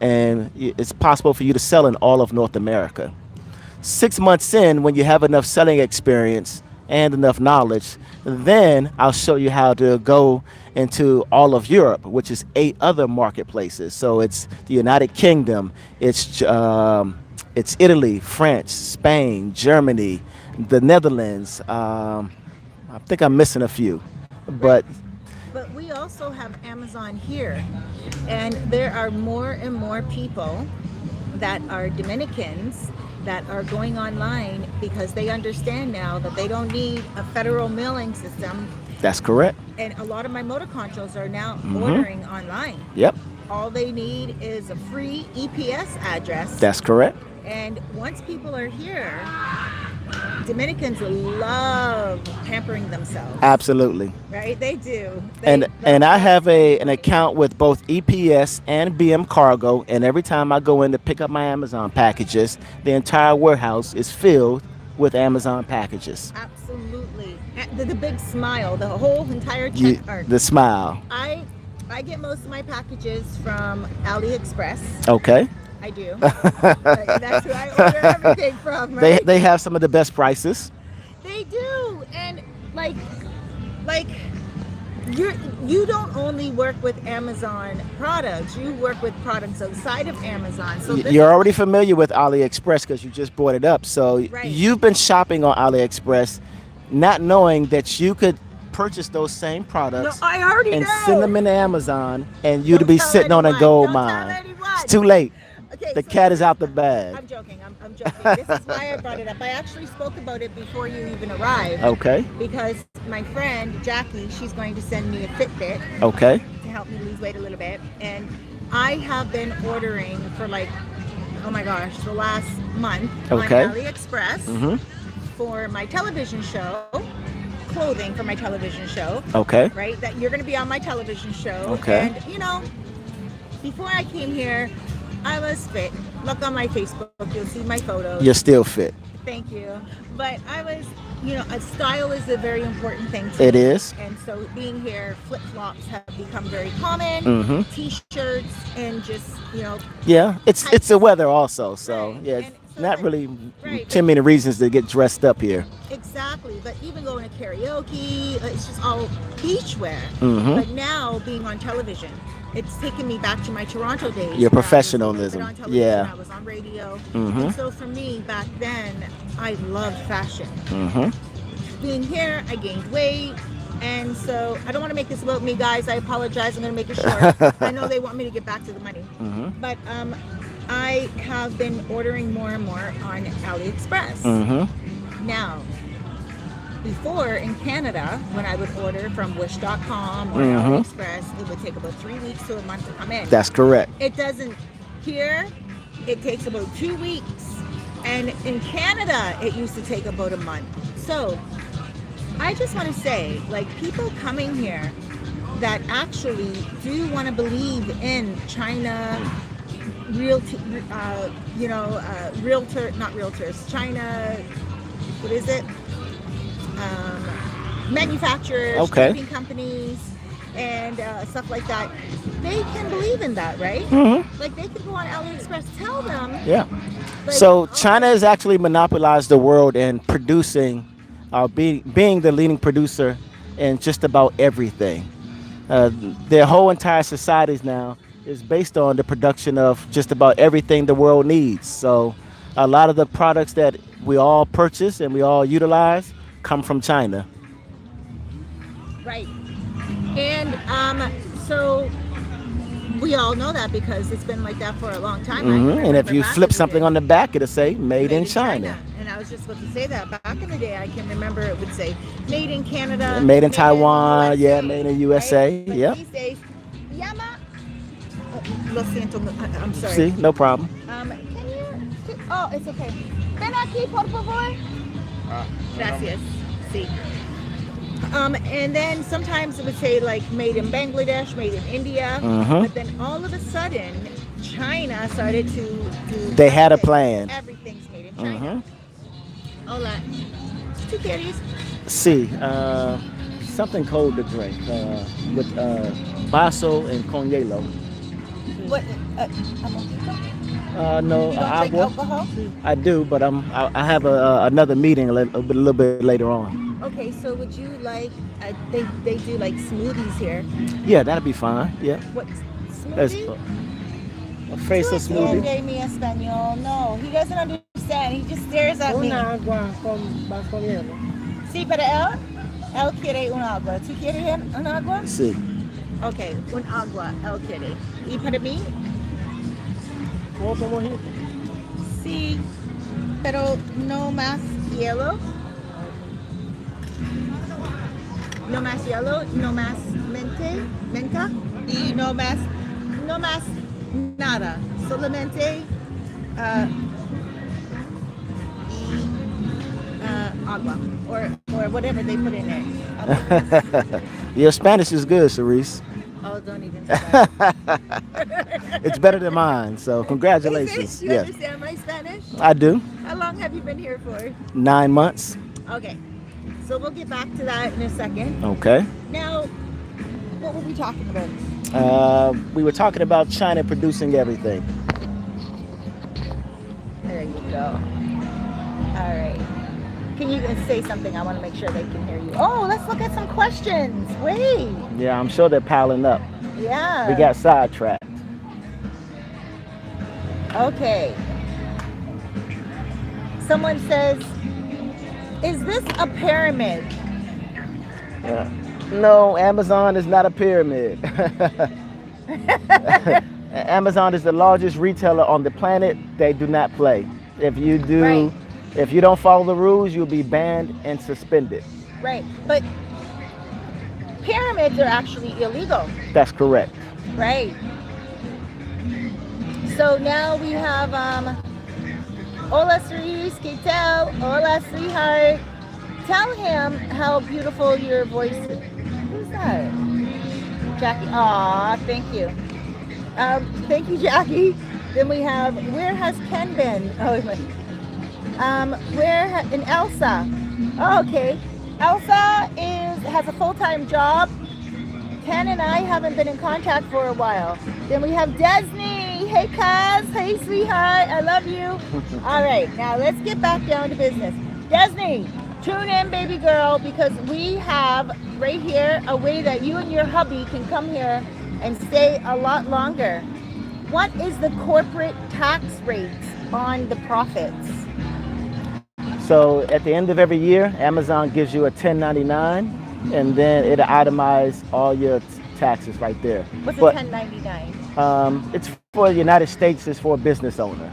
and it's possible for you to sell in all of North America. 6 months in, when you have enough selling experience and enough knowledge, then I'll show you how to go into all of Europe, which is 8 other marketplaces. So it's the United Kingdom, it's Italy, France, Spain, Germany, the Netherlands. I think I'm missing a few, but we also have Amazon here, and there are more and more people that are Dominicans that are going online because they understand now that they don't need a federal mailing system. That's correct. And a lot of my motor controls are now ordering online. Yep. All they need is a free EPS address. That's correct. And once people are here, Dominicans love pampering themselves. Absolutely. Right? They do. And I have an account with both EPS and BM Cargo, and every time I go in to pick up my Amazon packages, the entire warehouse is filled with Amazon packages. Absolutely. The big smile, the whole entire check card. The smile. I get most of my packages from AliExpress. Okay. I do. That's who I order everything from, right? They have some of the best prices. They do. And like you don't only work with Amazon products, you work with products outside of Amazon. So you're already familiar with AliExpress because you just brought it up. So you've been shopping on AliExpress not knowing that you could purchase those same products and send them into Amazon and you'd be sitting on a gold mine. It's too late. Okay, the cat is out the bag. I'm joking. I'm joking. This is why I brought it up. I actually spoke about it before you even arrived. Okay. Because my friend Jackie, she's going to send me a Fitbit. Okay. To help me lose weight a little bit, and I have been ordering for like, oh my gosh, the last month on AliExpress for my television show. Clothing for my television show. Okay. Right? That you're going to be on my television show. Okay. And you know, before I came here, I was fit. Look on my Facebook, you'll see my photos. You're still fit. Thank you. But I was, you know, style is a very important thing to It me. is. And so being here, flip-flops have become very common. T-shirts and just, you know. Yeah, it's the weather also. So, yeah, not really too many reasons to get dressed up here. Exactly. But even going to karaoke, it's just all beach wear. But now being on television, it's taken me back to my Toronto days. Your professionalism. I was on radio. And so for me, back then, I loved fashion. Being here, I gained weight. And so I don't want to make this about me, guys. I apologize. I'm going to make it short. I know they want me to get back to the money. But I have been ordering more and more on AliExpress. Now, before in Canada, when I would order from Wish.com or AliExpress, it would take about 3 weeks to a month to come in. That's correct. It doesn't here. It takes about 2 weeks. And in Canada, it used to take about a month. So I just want to say, like, people coming here that actually do want to believe in China, China, what is it? Manufacturers, shipping companies, and stuff like that. They can believe in that, right? Like they could go on AliExpress, tell them. Yeah. Like, so China has actually monopolized the world in producing, being the leading producer in just about everything. Their whole entire societies now is based on the production of just about everything the world needs. So a lot of the products that we all purchase and we all utilize come from China. Right. And so we all know that because it's been like that for a long time. And if you flip something on the back, it'll say made in China. And I was just about to say that. Back in the day, I can remember it would say made in Canada, made in Taiwan, made in USA. Right? Yeah. These days, Yama. Lo siento, I'm sorry. See, no problem. Can you? Oh, it's okay. Ven aquí, por favor. Gracias. Sí. And then sometimes it would say like made in Bangladesh, made in India, but then all of a sudden China started to do. They had a plan. Everything's made in China. Hola. Two kitties. See, something cold to drink with baso and con hielo. What? No, you don't drink alcohol? I do, but I have another meeting a little bit later on. Okay, so would you like? They do like smoothies here. Yeah, that'd be fine. Yeah. What smoothie? A face of smoothie. Mi español. No, he doesn't understand. He just stares at me. Una agua con vaso de hielo. Sí, pero él quiere un agua. ¿Tú quieres un agua? Sí. Okay, un agua, él quiere. ¿Y para mí? Otro mojito. Sí. Pero no más hielo. No más hielo, no más menta y no más nada. Solamente agua or whatever they put in it. Your Spanish is good, Cerise. Oh, don't even start. It's better than mine, so Is congratulations. it? You Yes, understand my Spanish? I do. How long have you been here for? 9 months. Okay. So we'll get back to that in a second. Okay. Now, what were we talking about? We were talking about China producing everything. There you go. All right. Can you say something? I want to make sure they can hear you. Oh, let's look at some questions. Wait. Yeah, I'm sure they're piling up. Yeah. We got sidetracked. Okay. Someone says, is this a pyramid? No, Amazon is not a pyramid. Amazon is the largest retailer on the planet. They do not play. If you do, Right. if you don't follow the rules, you'll be banned and suspended. Right. But pyramids are actually illegal. That's correct. Right. So now we have Hola Cerise, ¿qué tal? Hola sweetheart. Tell him how beautiful your voice is. Who's that? Jackie. Aw, thank you. Thank you, Jackie. Then we have, where has Ken been? Oh, wait. And Elsa. Oh, okay. Elsa has a full-time job. Ken and I haven't been in contact for a while. Then we have Desney. Hey, cuz. Hey, sweetheart. I love you. All right. Now let's get back down to business. Desney, tune in, baby girl, because we have right here a way that you and your hubby can come here and stay a lot longer. What is the corporate tax rate on the profits? So at the end of every year, Amazon gives you a 1099, and then it'll itemize all your taxes right there. What's a But 1099? it's for the United States, it's for a business owner.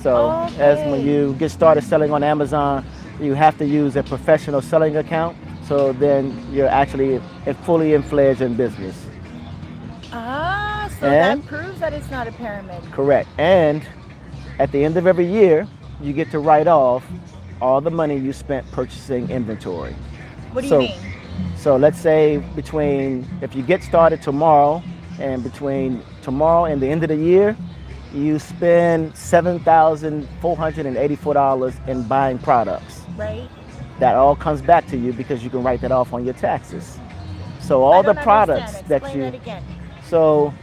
So as when you get started selling on Amazon, you have to use a professional selling account. So then you're actually fully fledged in business. Ah, so And- that proves that it's not a pyramid. Correct. And at the end of every year, you get to write off all the money you spent purchasing inventory. What do So- you mean? So let's say if you get started tomorrow, and between tomorrow and the end of the year, you spend $7,484 in buying products. Right? That all comes back to you because you can write that off on your taxes. So I all the don't products understand. that Explain you, that again. so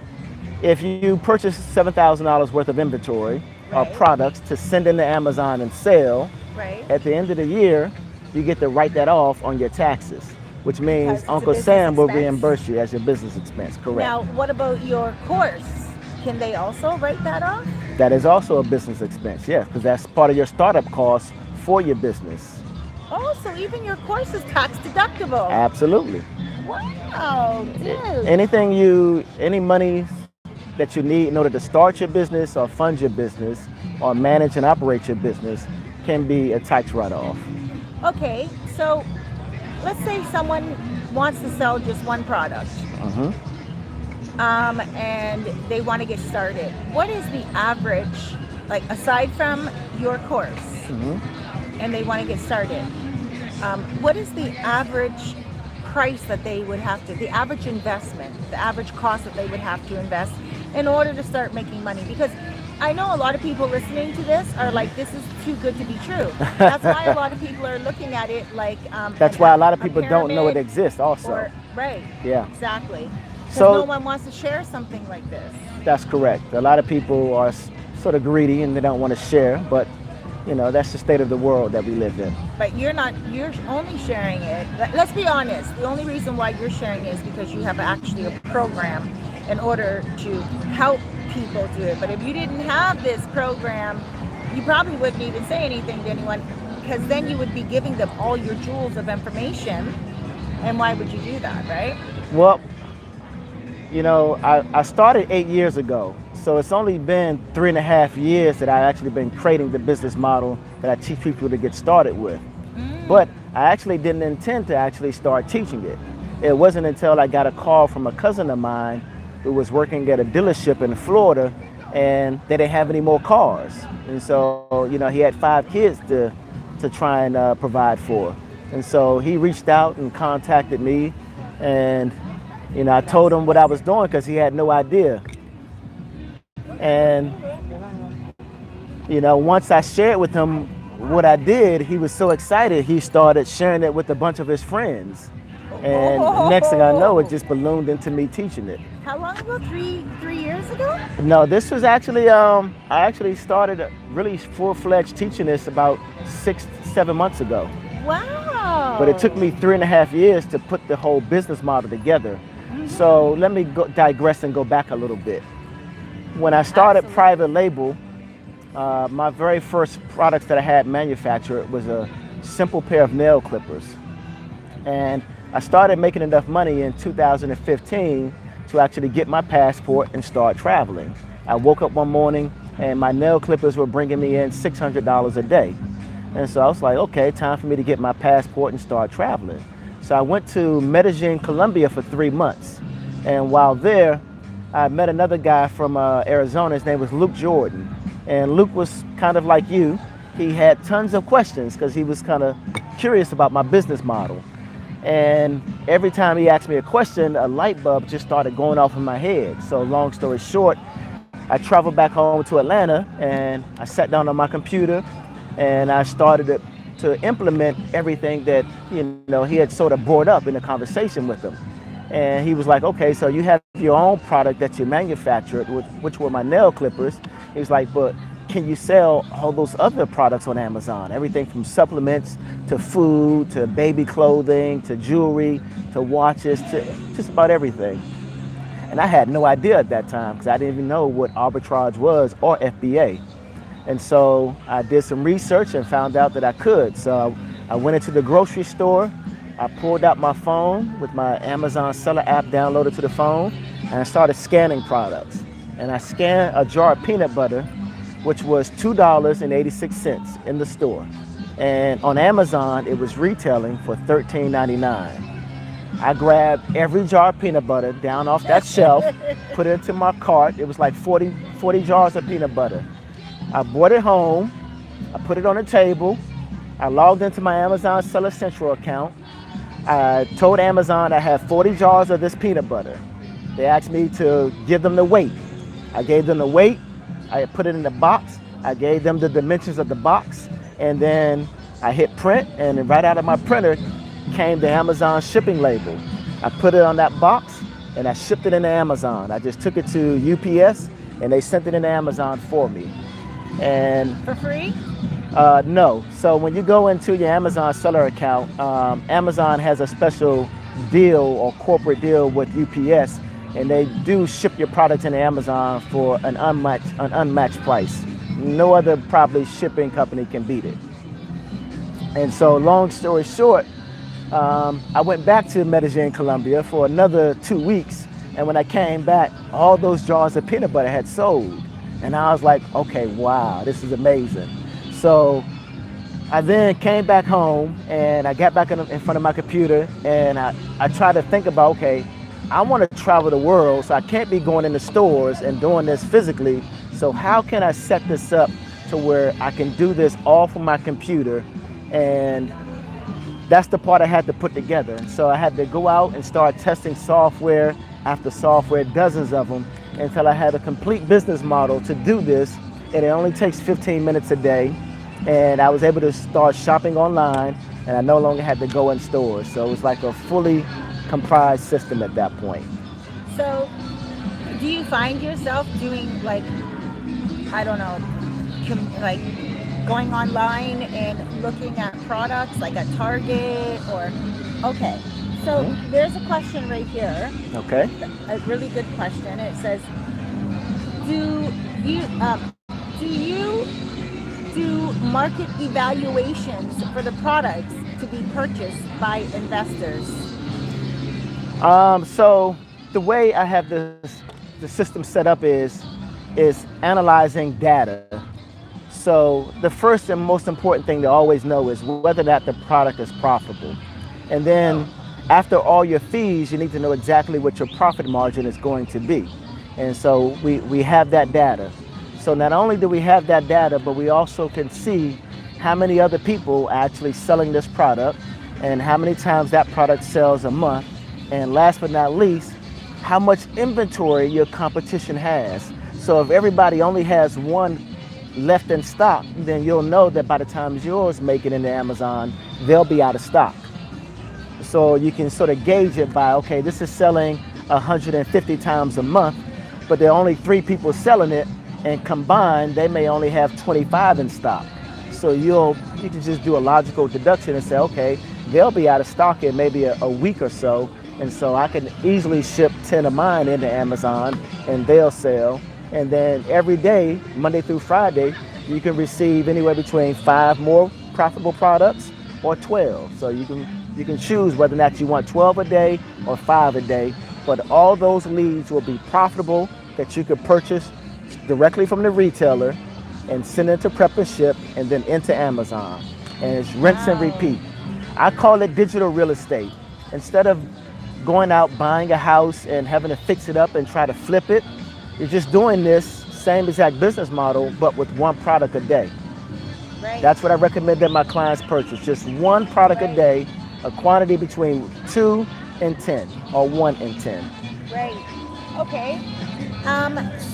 if you purchase $7,000 worth of inventory or Right. products to send into Amazon and sell, Right? at the end of the year, you get to write that off on your taxes, which Because means it's a Uncle business Sam will expense. reimburse you as your business expense. Correct. Now, what about your course? Can they also write that off? That is also a business expense, yes, because that's part of your startup costs for your business. Oh, so even your course is tax deductible. Absolutely. Wow, dude. Any money that you need in order to start your business or fund your business or manage and operate your business can be a tax write-off. Okay, so let's say someone wants to sell just one product, Mhm. and they want to get started. What is the average, like aside from your course, Mhm. and they want to get started, what is the average price that they would have to, the average investment, the average cost that they would have to invest in order to start making money? Because I know a lot of people listening to this are like, this is too good to be true. That's why a lot of people are looking at it like That's why a lot of people don't know it pyramid exists also. or, right, Yeah, exactly. Because So- no one wants to share something like this. that's correct. A lot of people are sort of greedy and they don't want to share, but that's the state of the world that we live in. But you're only sharing it. Let's be honest. The only reason why you're sharing it is because you have actually a program in order to help people do it. But if you didn't have this program, you probably wouldn't even say anything to anyone, because then you would be giving them all your jewels of information. And why would you do that, right? Well, I started 8 years ago. So it's only been 3.5 years that I've actually been creating the business model that I teach people to get started with. But I actually didn't intend to actually start teaching it. It wasn't until I got a call from a cousin of mine who was working at a dealership in Florida, and they didn't have any more cars. And so, you know, he had 5 kids to try and provide for. And so he reached out and contacted me, and, you know, I told him what I was doing because he had no idea. And, you know, once I shared with him what I did, he was so excited, he started sharing it with a bunch of his friends. And next thing I know, it just ballooned into me teaching it. How long ago? Three years ago? No, this was actually, I actually started really full-fledged teaching this about 6-7 months ago. Wow. But it took me 3.5 years to put the whole business model together. So let me digress and go back a little bit. When I started Private Label, my very first products that I had manufactured was a simple pair of nail clippers. And I started making enough money in 2015 to actually get my passport and start traveling. I woke up one morning and my nail clippers were bringing me in $600 a day. And so I was like, okay, time for me to get my passport and start traveling. So I went to Medellin, Colombia for 3 months. And while there, I met another guy from Arizona. His name was Luke Jordan. And Luke was kind of like you. He had tons of questions because he was kind of curious about my business model. And every time he asked me a question, a light bulb just started going off in my head. So long story short, I traveled back home to Atlanta and I sat down on my computer and I started to implement everything that, you know, he had sort of brought up in the conversation with him. And he was like, okay, so you have your own product that you manufactured, which were my nail clippers. He was like, but can you sell all those other products on Amazon? Everything from supplements to food, to baby clothing, to jewelry, to watches, to just about everything. And I had no idea at that time because I didn't even know what arbitrage was or FBA. And so I did some research and found out that I could. So I went into the grocery store. I pulled out my phone with my Amazon seller app downloaded to the phone, and I started scanning products. And I scanned a jar of peanut butter, which was $2.86 in the store. And on Amazon, it was retailing for $13.99. I grabbed every jar of peanut butter down off that shelf, put it into my cart. It was like 40 jars of peanut butter. I brought it home, I put it on the table, I logged into my Amazon Seller Central account. I told Amazon I had 40 jars of this peanut butter. They asked me to give them the weight. I gave them the weight, I put it in the box, I gave them the dimensions of the box, and then I hit print, and right out of my printer came the Amazon shipping label. I put it on that box, and I shipped it into Amazon. I just took it to UPS, and they sent it into Amazon for me. And For free? No. So when you go into your Amazon seller account, Amazon has a special deal or corporate deal with UPS, and they do ship your product into Amazon for an unmatched price. No other probably shipping company can beat it. And so long story short, I went back to Medellin, Colombia for another 2 weeks. And when I came back, all those jars of peanut butter had sold. And I was like, okay, wow, this is amazing. So I then came back home and I got back in front of my computer and I tried to think about, okay, I want to travel the world, so I can't be going into stores and doing this physically. So how can I set this up to where I can do this all from my computer? And that's the part I had to put together. And so I had to go out and start testing software after software, dozens of them, until I had a complete business model to do this. And it only takes 15 minutes a day. And I was able to start shopping online, and I no longer had to go in stores. So it was like a fully comprised system at that point. So do you find yourself doing like, I don't know, like going online and looking at products like at Target or, okay. So there's a question right here. Okay. A really good question. It says, do you do market evaluations for the products to be purchased by investors? So the way I have the system set up is is analyzing data. So the first and most important thing to always know is whether or not the product is profitable. And then after all your fees, you need to know exactly what your profit margin is going to be. And so we have that data. So not only do we have that data, but we also can see how many other people are actually selling this product and how many times that product sells a month. And last but not least, how much inventory your competition has. So if everybody only has one left in stock, then you'll know that by the time yours make it into Amazon, they'll be out of stock. So you can sort of gauge it by, okay, this is selling 150 times a month, but there are only 3 people selling it, and combined, they may only have 25 in stock. So you can just do a logical deduction and say, okay, they'll be out of stock in maybe a week or so, and so I can easily ship 10 of mine into Amazon, and they'll sell. And then every day, Monday through Friday, you can receive anywhere between 5 more profitable products or 12. So you can choose whether or not you want 12 a day or 5 a day, but all those leads will be profitable that you could purchase directly from the retailer and send it to Prep and Ship and then into Amazon. And it's rinse and repeat. I call it digital real estate. Instead of going out buying a house and having to fix it up and try to flip it, you're just doing this same exact business model, but with 1 product a day. Right. That's what I recommend that my clients purchase. Just 1 product a day, a quantity between 2 and 10 or 1 and 10. Right. Okay.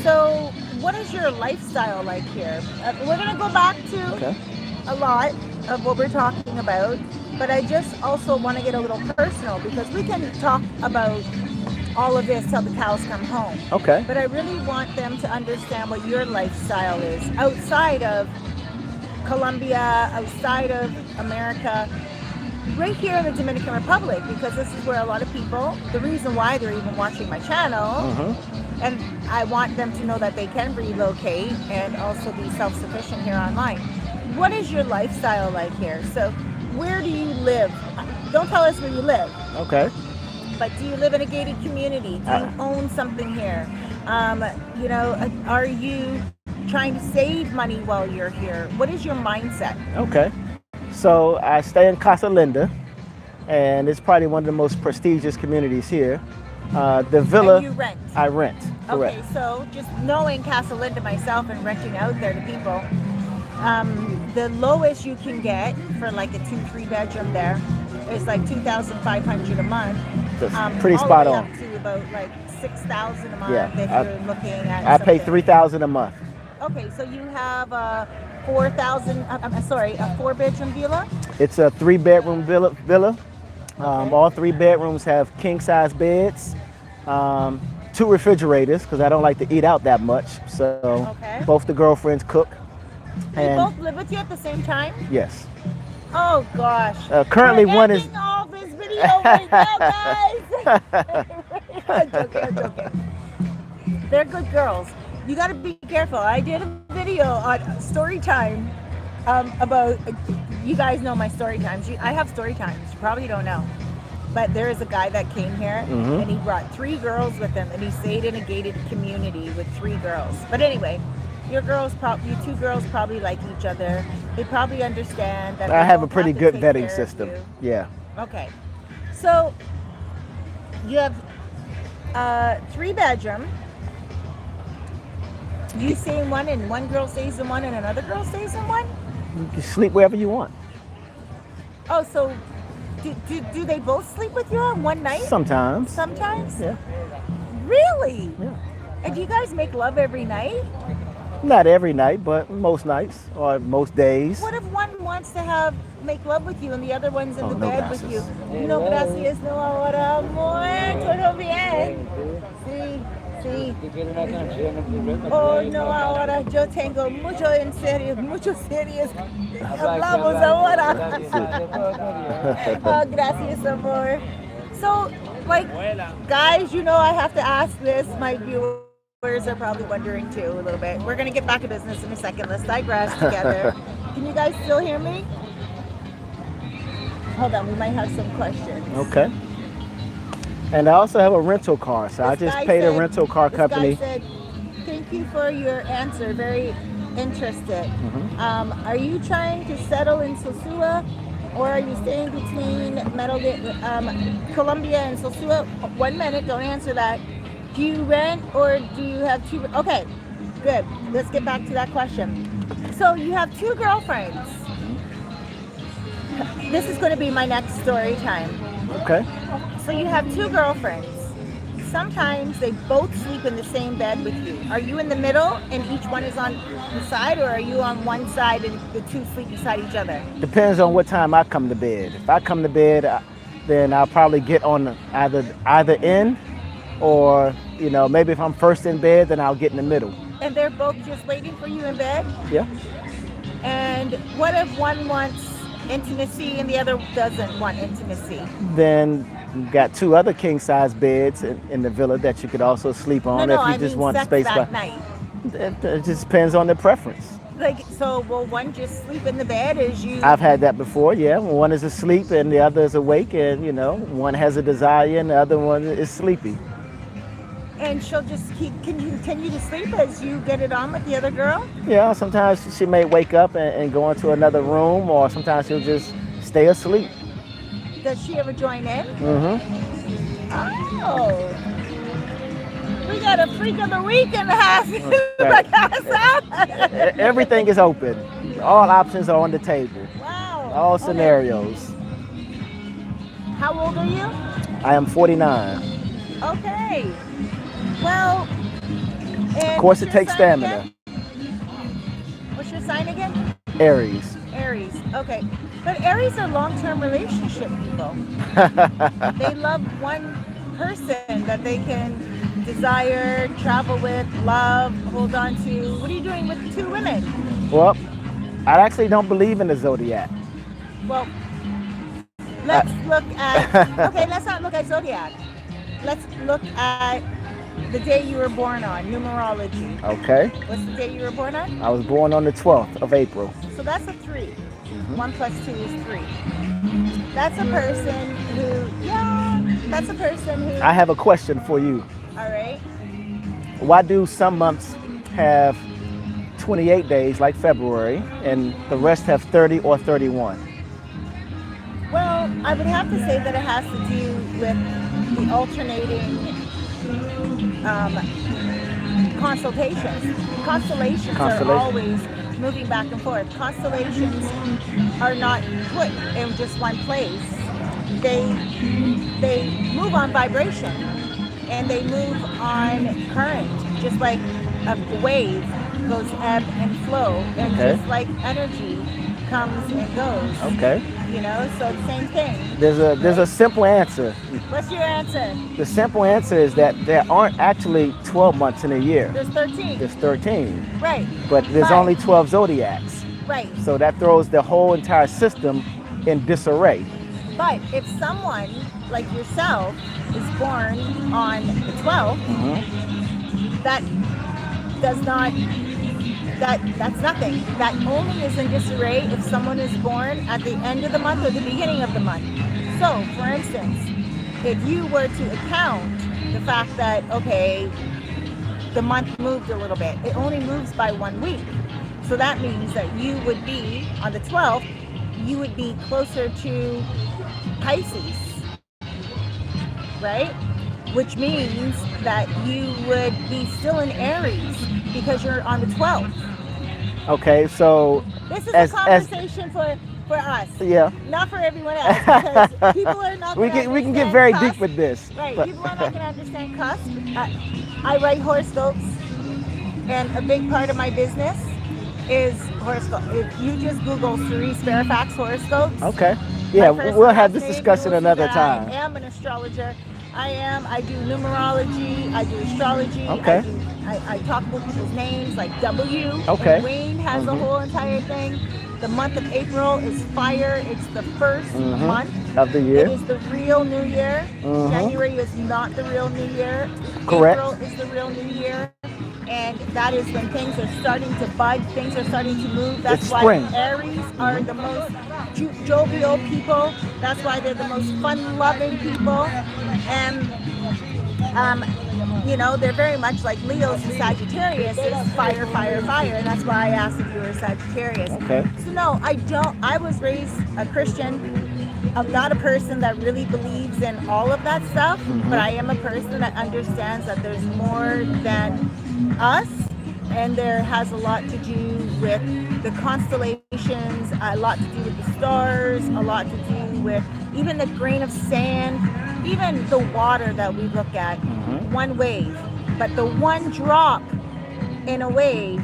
So what is your lifestyle like here? We're going to go back to a lot of what we're talking about, but I just also want to get a little personal because we can talk about all of this till the cows come home. Okay. But I really want them to understand what your lifestyle is outside of Colombia, outside of America, right here in the Dominican Republic, because this is where a lot of people, the reason why they're even watching my channel, and I want them to know that they can relocate and also be self-sufficient here online. What is your lifestyle like here? So where do you live? Don't tell us where you live. Okay. But do you live in a gated community? Do you own something here? You know, are you trying to save money while you're here? What is your mindset? Okay. So I stay in Casa Linda, and it's probably one of the most prestigious communities here. The villa, And you rent? I rent. Correct. Okay, so just knowing Casa Linda myself and renting out there to people, the lowest you can get for like a 2-3 bedroom there is like $2,500 a month. That's pretty all spot the way on. Up to about like $6,000 a month Yeah, if you're looking at. I pay something. $3,000 a month. Okay, so you have a 4-bedroom villa? It's a 3-bedroom villa. All 3 bedrooms have king-size beds, 2 refrigerators because I don't like to eat out that much. So both the girlfriends cook. They both live with you at the same time? Yes. Oh gosh. Currently, We're one is. ending all this video right now, guys. I'm joking. They're good girls. You got to be careful. I did a video on story time about. You guys know my story times. I have story times. You probably don't know. But there is a guy that came here and he brought 3 girls with him and he stayed in a gated community with 3 girls. But anyway, you 2 girls probably like each other. They probably understand that. I have a pretty good vetting system. Yeah. Okay. So you have 3-bedroom. You stay in one and one girl stays in one and another girl stays in one? You can sleep wherever you want. Oh, so do they both sleep with you on one night? Sometimes. Sometimes? Yeah. Really? Yeah. And do you guys make love every night? Not every night, but most nights or most days. What if one wants to make love with you and the other one's in the no bed gracias. with you? No gracias, no ahora, amor, todo bien. Sí, sí. Oh, no ahora, yo tengo mucho serios. Hablamos ahora. Oh, gracias, amor. So, like, guys, you know I have to ask this, my viewers are probably wondering too a little bit. We're going to get back to business in a second. Let's digress together. Can you guys still hear me? Hold on, we might have some questions. Okay. And I also have a rental car, so I just paid a rental car company. This guy said, thank you for your answer. Very interested. Mm-hmm. Are you trying to settle in Sosua, or are you staying between Colombia and Sosua? 1 minute, don't answer that. Do you rent or do you have two? Okay, good. Let's get back to that question. So you have two girlfriends. This is going to be my next story time. Okay. So you have two girlfriends. Sometimes they both sleep in the same bed with you. Are you in the middle and each one is on the side, or are you on one side and the two sleep beside each other? Depends on what time I come to bed. If I come to bed, then I'll probably get on either end, or maybe if I'm first in bed, then I'll get in the middle. And they're both just waiting for you in bed? Yeah. And what if one wants intimacy and the other doesn't want intimacy? Then you've got two other king size beds in the villa that you could also sleep on No, if you I just mean want sex space. that night. It just depends on their preference. Like, so will one just sleep in the bed as you? I've had that before, yeah. One is asleep and the other is awake, and one has a desire and the other one is sleepy. And she'll just continue to sleep as you get it on with the other girl? Yeah, sometimes she may wake up and go into another room, or sometimes she'll just stay asleep. Does she ever join in? Mm-hmm. Oh. We got a freak of the week in the house. Right. Everything is open. All options are on the table. Wow. All Okay. scenarios. How old are you? I am 49. Okay. Well, Of course, it takes stamina. Again? What's your sign again? Aries. Aries. Okay. But Aries are long-term relationship people. They love one person that they can desire, travel with, love, hold on to. What are you doing with two women? Well, I actually don't believe in the Zodiac. Well, let's look at, okay, let's not look at Zodiac. Let's look at the day you were born on, numerology. Okay. What's the day you were born on? I was born on the 12th of April. So that's a 3. Mm-hmm. 1 + 2 is 3. That's a person who, I have a question for you. all right. Why do some months have 28 days, like February, and the rest have 30 or 31? Well, I would have to say that it has to do with the alternating constellations are always moving back and forth. Constellations are not put in just one place. They move on vibration and they move on current, just like a wave goes ebb and flow, and Okay. just like energy comes and goes. Okay. So the same thing. There's a simple answer. What's your answer? The simple answer is that there aren't actually 12 months in a year. There's 13. There's 13. Right. But there's But- only 12 zodiacs. Right. So that throws the whole entire system in disarray. But if someone like yourself is born on the 12th, that does not, that's nothing. That only is in disarray if someone is born at the end of the month or the beginning of the month. So, for instance, if you were to account the fact that, okay, the month moved a little bit, it only moves by 1 week. So that means that you would be, on the 12th, you would be closer to Pisces, right? Which means that you would be still in Aries because you're on the 12th. Okay, so This is As- a conversation for us, yeah, not for everyone else, because people are not we gonna can get understand very cusp. deep with this. Right, but- people are not going to understand cusp. I write horoscopes, and a big part of my business is horoscope. If you just Google Cerise.Fairfax horoscopes. Okay. Yeah, my first we'll and have last this name, discussion you will see another that time. I am an astrologer. I do numerology, I do astrology. Okay. I talk about people's names like W. Okay. And Wayne has a whole entire thing. The month of April is fire. It's the first month Of the It year. is the real New Year. Mhm. January is not the real New Year. Correct. April is the real New Year. And that is when things are starting to bud, things are starting to move. That's It's why spring. Aries are the most jovial people. That's why they're the most fun-loving people. And you know, they're very much like Leo's and Sagittarius is fire, fire, fire. And that's why I asked if you were a Sagittarius. Okay. So no, I don't. I was raised a Christian. I'm not a person that really believes in all of that stuff, but I am a person that understands that there's more than us, and there has a lot to do with the constellations, a lot to do with the stars, a lot to do with even the grain of sand, even the water that we look at, one wave. But the one drop in a wave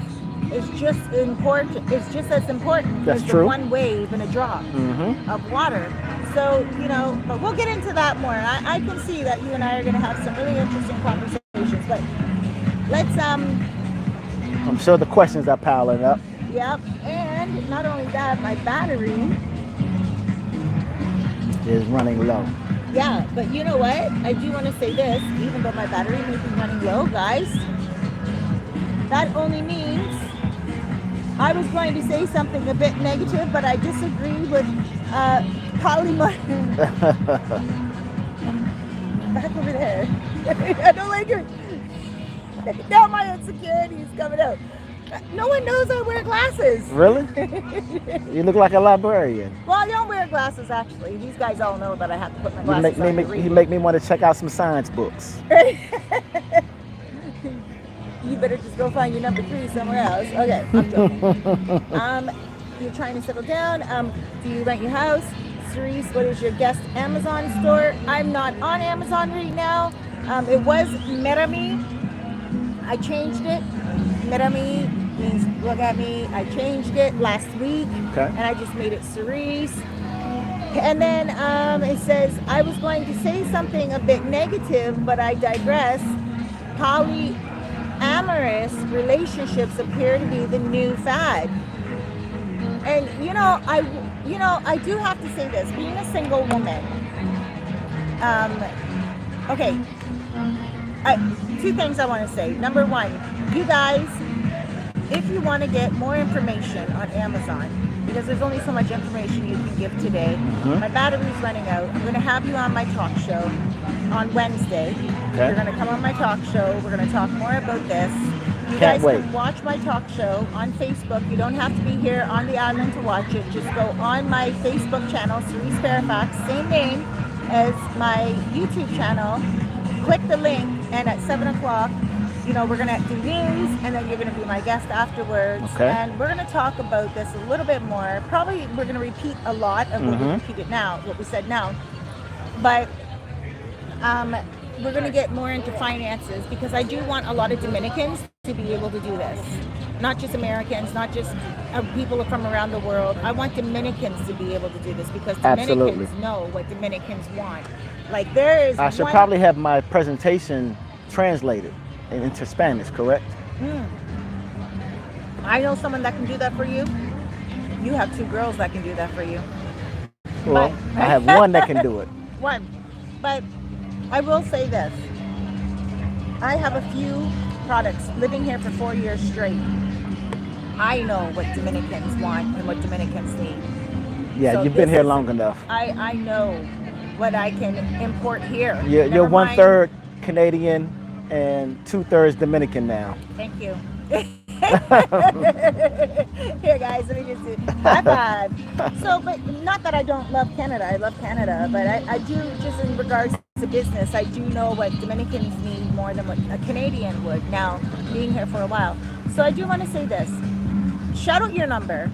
is just important. It's just as important That's as true. the one wave in a drop of water. So, you know, but we'll get into that more. I can see that you and I are going to have some really interesting conversations. But let's, I'm sure the questions are piling up. yep. And not only that, my battery. Is running low. Yeah, but you know what? I do want to say this, even though my battery may be running low, guys, that only means I was going to say something a bit negative, but I disagree with Polymar. Back over there. I don't like her. Now my insecurity is coming out. No one knows I wear glasses. Really? You look like a librarian. Well, I don't wear glasses, actually. These guys all know that I have to put my glasses on to read. You make me want to check out some science books. You better just go find your number 3 somewhere else. Okay, I'm joking. You're trying to settle down. Do you rent your house? Cerise, what is your guest Amazon store? I'm not on Amazon right now. It was Merami. I changed it. Merami means look at me. I changed it last week. Okay. And I just made it Cerise. And then it says, I was going to say something a bit negative, but I digress. Polyamorous relationships appear to be the new fad. And I do have to say this, being a single woman, okay, 2 things I want to say. Number 1, you guys, if you want to get more information on Amazon, because there's only so much information you can give today. My battery's running out. I'm going to have you on my talk show on Wednesday. Okay. You're going to come on my talk show. We're going to talk more about this. You Can't guys wait. can watch my talk show on Facebook. You don't have to be here on the island to watch it. Just go on my Facebook channel, Real.Cerise.Fairfax, same name as my YouTube channel. Click the link, and at 7 o'clock, you know, we're going to do news, and then you're going to be my guest afterwards. Okay. And we're going to talk about this a little bit more. Probably we're going to repeat a lot of what we repeated now, what we said now. But we're going to get more into finances, because I do want a lot of Dominicans to be able to do this. Not just Americans, not just people from around the world. I want Dominicans to be able to do this, because Dominicans know what Dominicans want. Like there is I should probably have my presentation translated into Spanish, correct? I know someone that can do that for you. You have 2 girls that can do that for you. Well, I have one that can do it. One. But I will say this. I have a few products living here for 4 years straight. I know what Dominicans want and what Dominicans need. Yeah, So you've been this here is- long enough. I know what I can import here. You're Never mind- 1/3 Canadian and 2/3 Dominican now. Thank you. Here, guys, let me just do high five. So, but not that I don't love Canada. I love Canada, but I do, just in regards to business, I do know what Dominicans need more than what a Canadian would now, being here for a while. So I do want to say this. Shout out your number,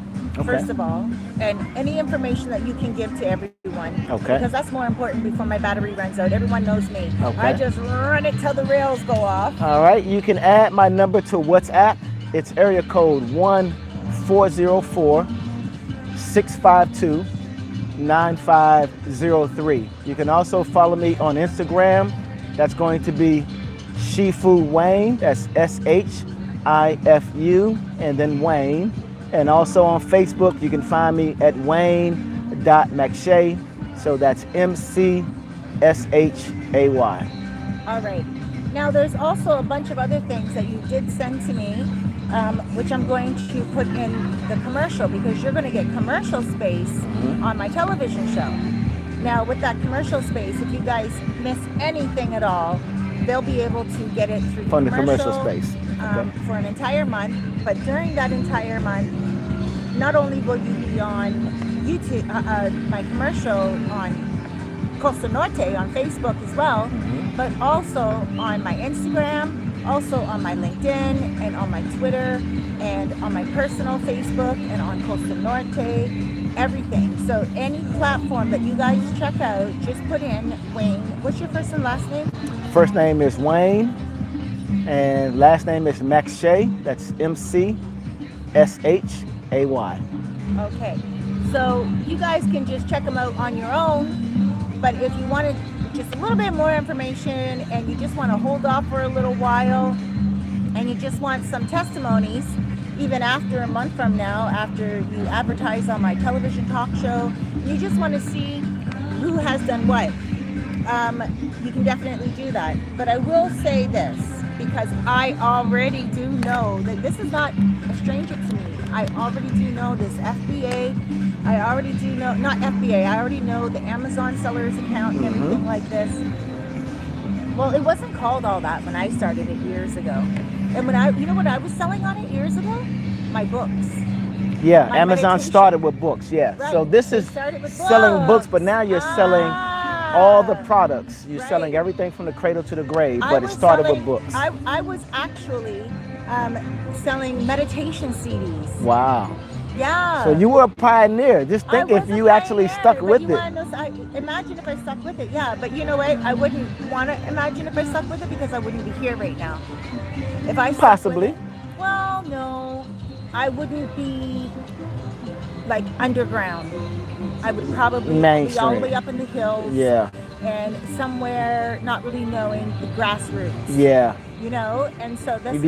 first of all, and any information that you can give to everyone. Okay. Because that's more important before my battery runs out. Everyone knows me. Okay. I just run it till the rails go off. All right, you can add my number to WhatsApp. It's area code 1-404-652-9503. You can also follow me on Instagram. That's going to be Shifu Wayne. That's SHIFU and then Wayne. And also on Facebook, you can find me at Wayne.McShay. So that's MCSHAY. All right. Now, there's also a bunch of other things that you did send to me, which I'm going to put in the commercial, because you're going to get commercial space on my television show. Now, with that commercial space, if you guys miss anything at all, they'll be able to get it through From the commercial space. for an entire month. But during that entire month, not only will you be on YouTube, my commercial on Costa Norte on Facebook as well, but also on my Instagram, also on my LinkedIn, and on my Twitter, and on my personal Facebook, and on Costa Norte, everything. So any platform that you guys check out, just put in Wayne. What's your first and last name? First name is Wayne, and last name is McShay. That's McShay. Okay. So you guys can just check them out on your own. But if you wanted just a little bit more information and you just want to hold off for a little while and you just want some testimonies, even after a month from now, after you advertise on my television talk show, you just want to see who has done what, you can definitely do that. But I will say this, because I already do know that this is not a stranger to me. I already do know this FBA. I already do know, not FBA, I already know the Amazon seller's account and everything like this. Well, it wasn't called all that when I started it years ago. And when you know what I was selling on it years ago? My books. Yeah, My Amazon meditation. started with books, yeah. Right. So this They is started with selling books, but now you're selling all the Ah. products. You're Right. selling everything from the cradle to the grave, I but it was started selling- with books. I was actually selling meditation CDs. Wow. Yeah. So you were a pioneer. Just I think was if a you actually pioneer, stuck but with you it. wanna know, imagine if I stuck with it. Yeah, but you know what? I wouldn't want to imagine if I stuck with it because I wouldn't be here right now. If I stuck Possibly. with it, well, no, I wouldn't be like underground. I would probably be all the Mainstream. way up in the hills. Yeah, And somewhere not really knowing the grassroots. yeah. You know, and so that's You'd be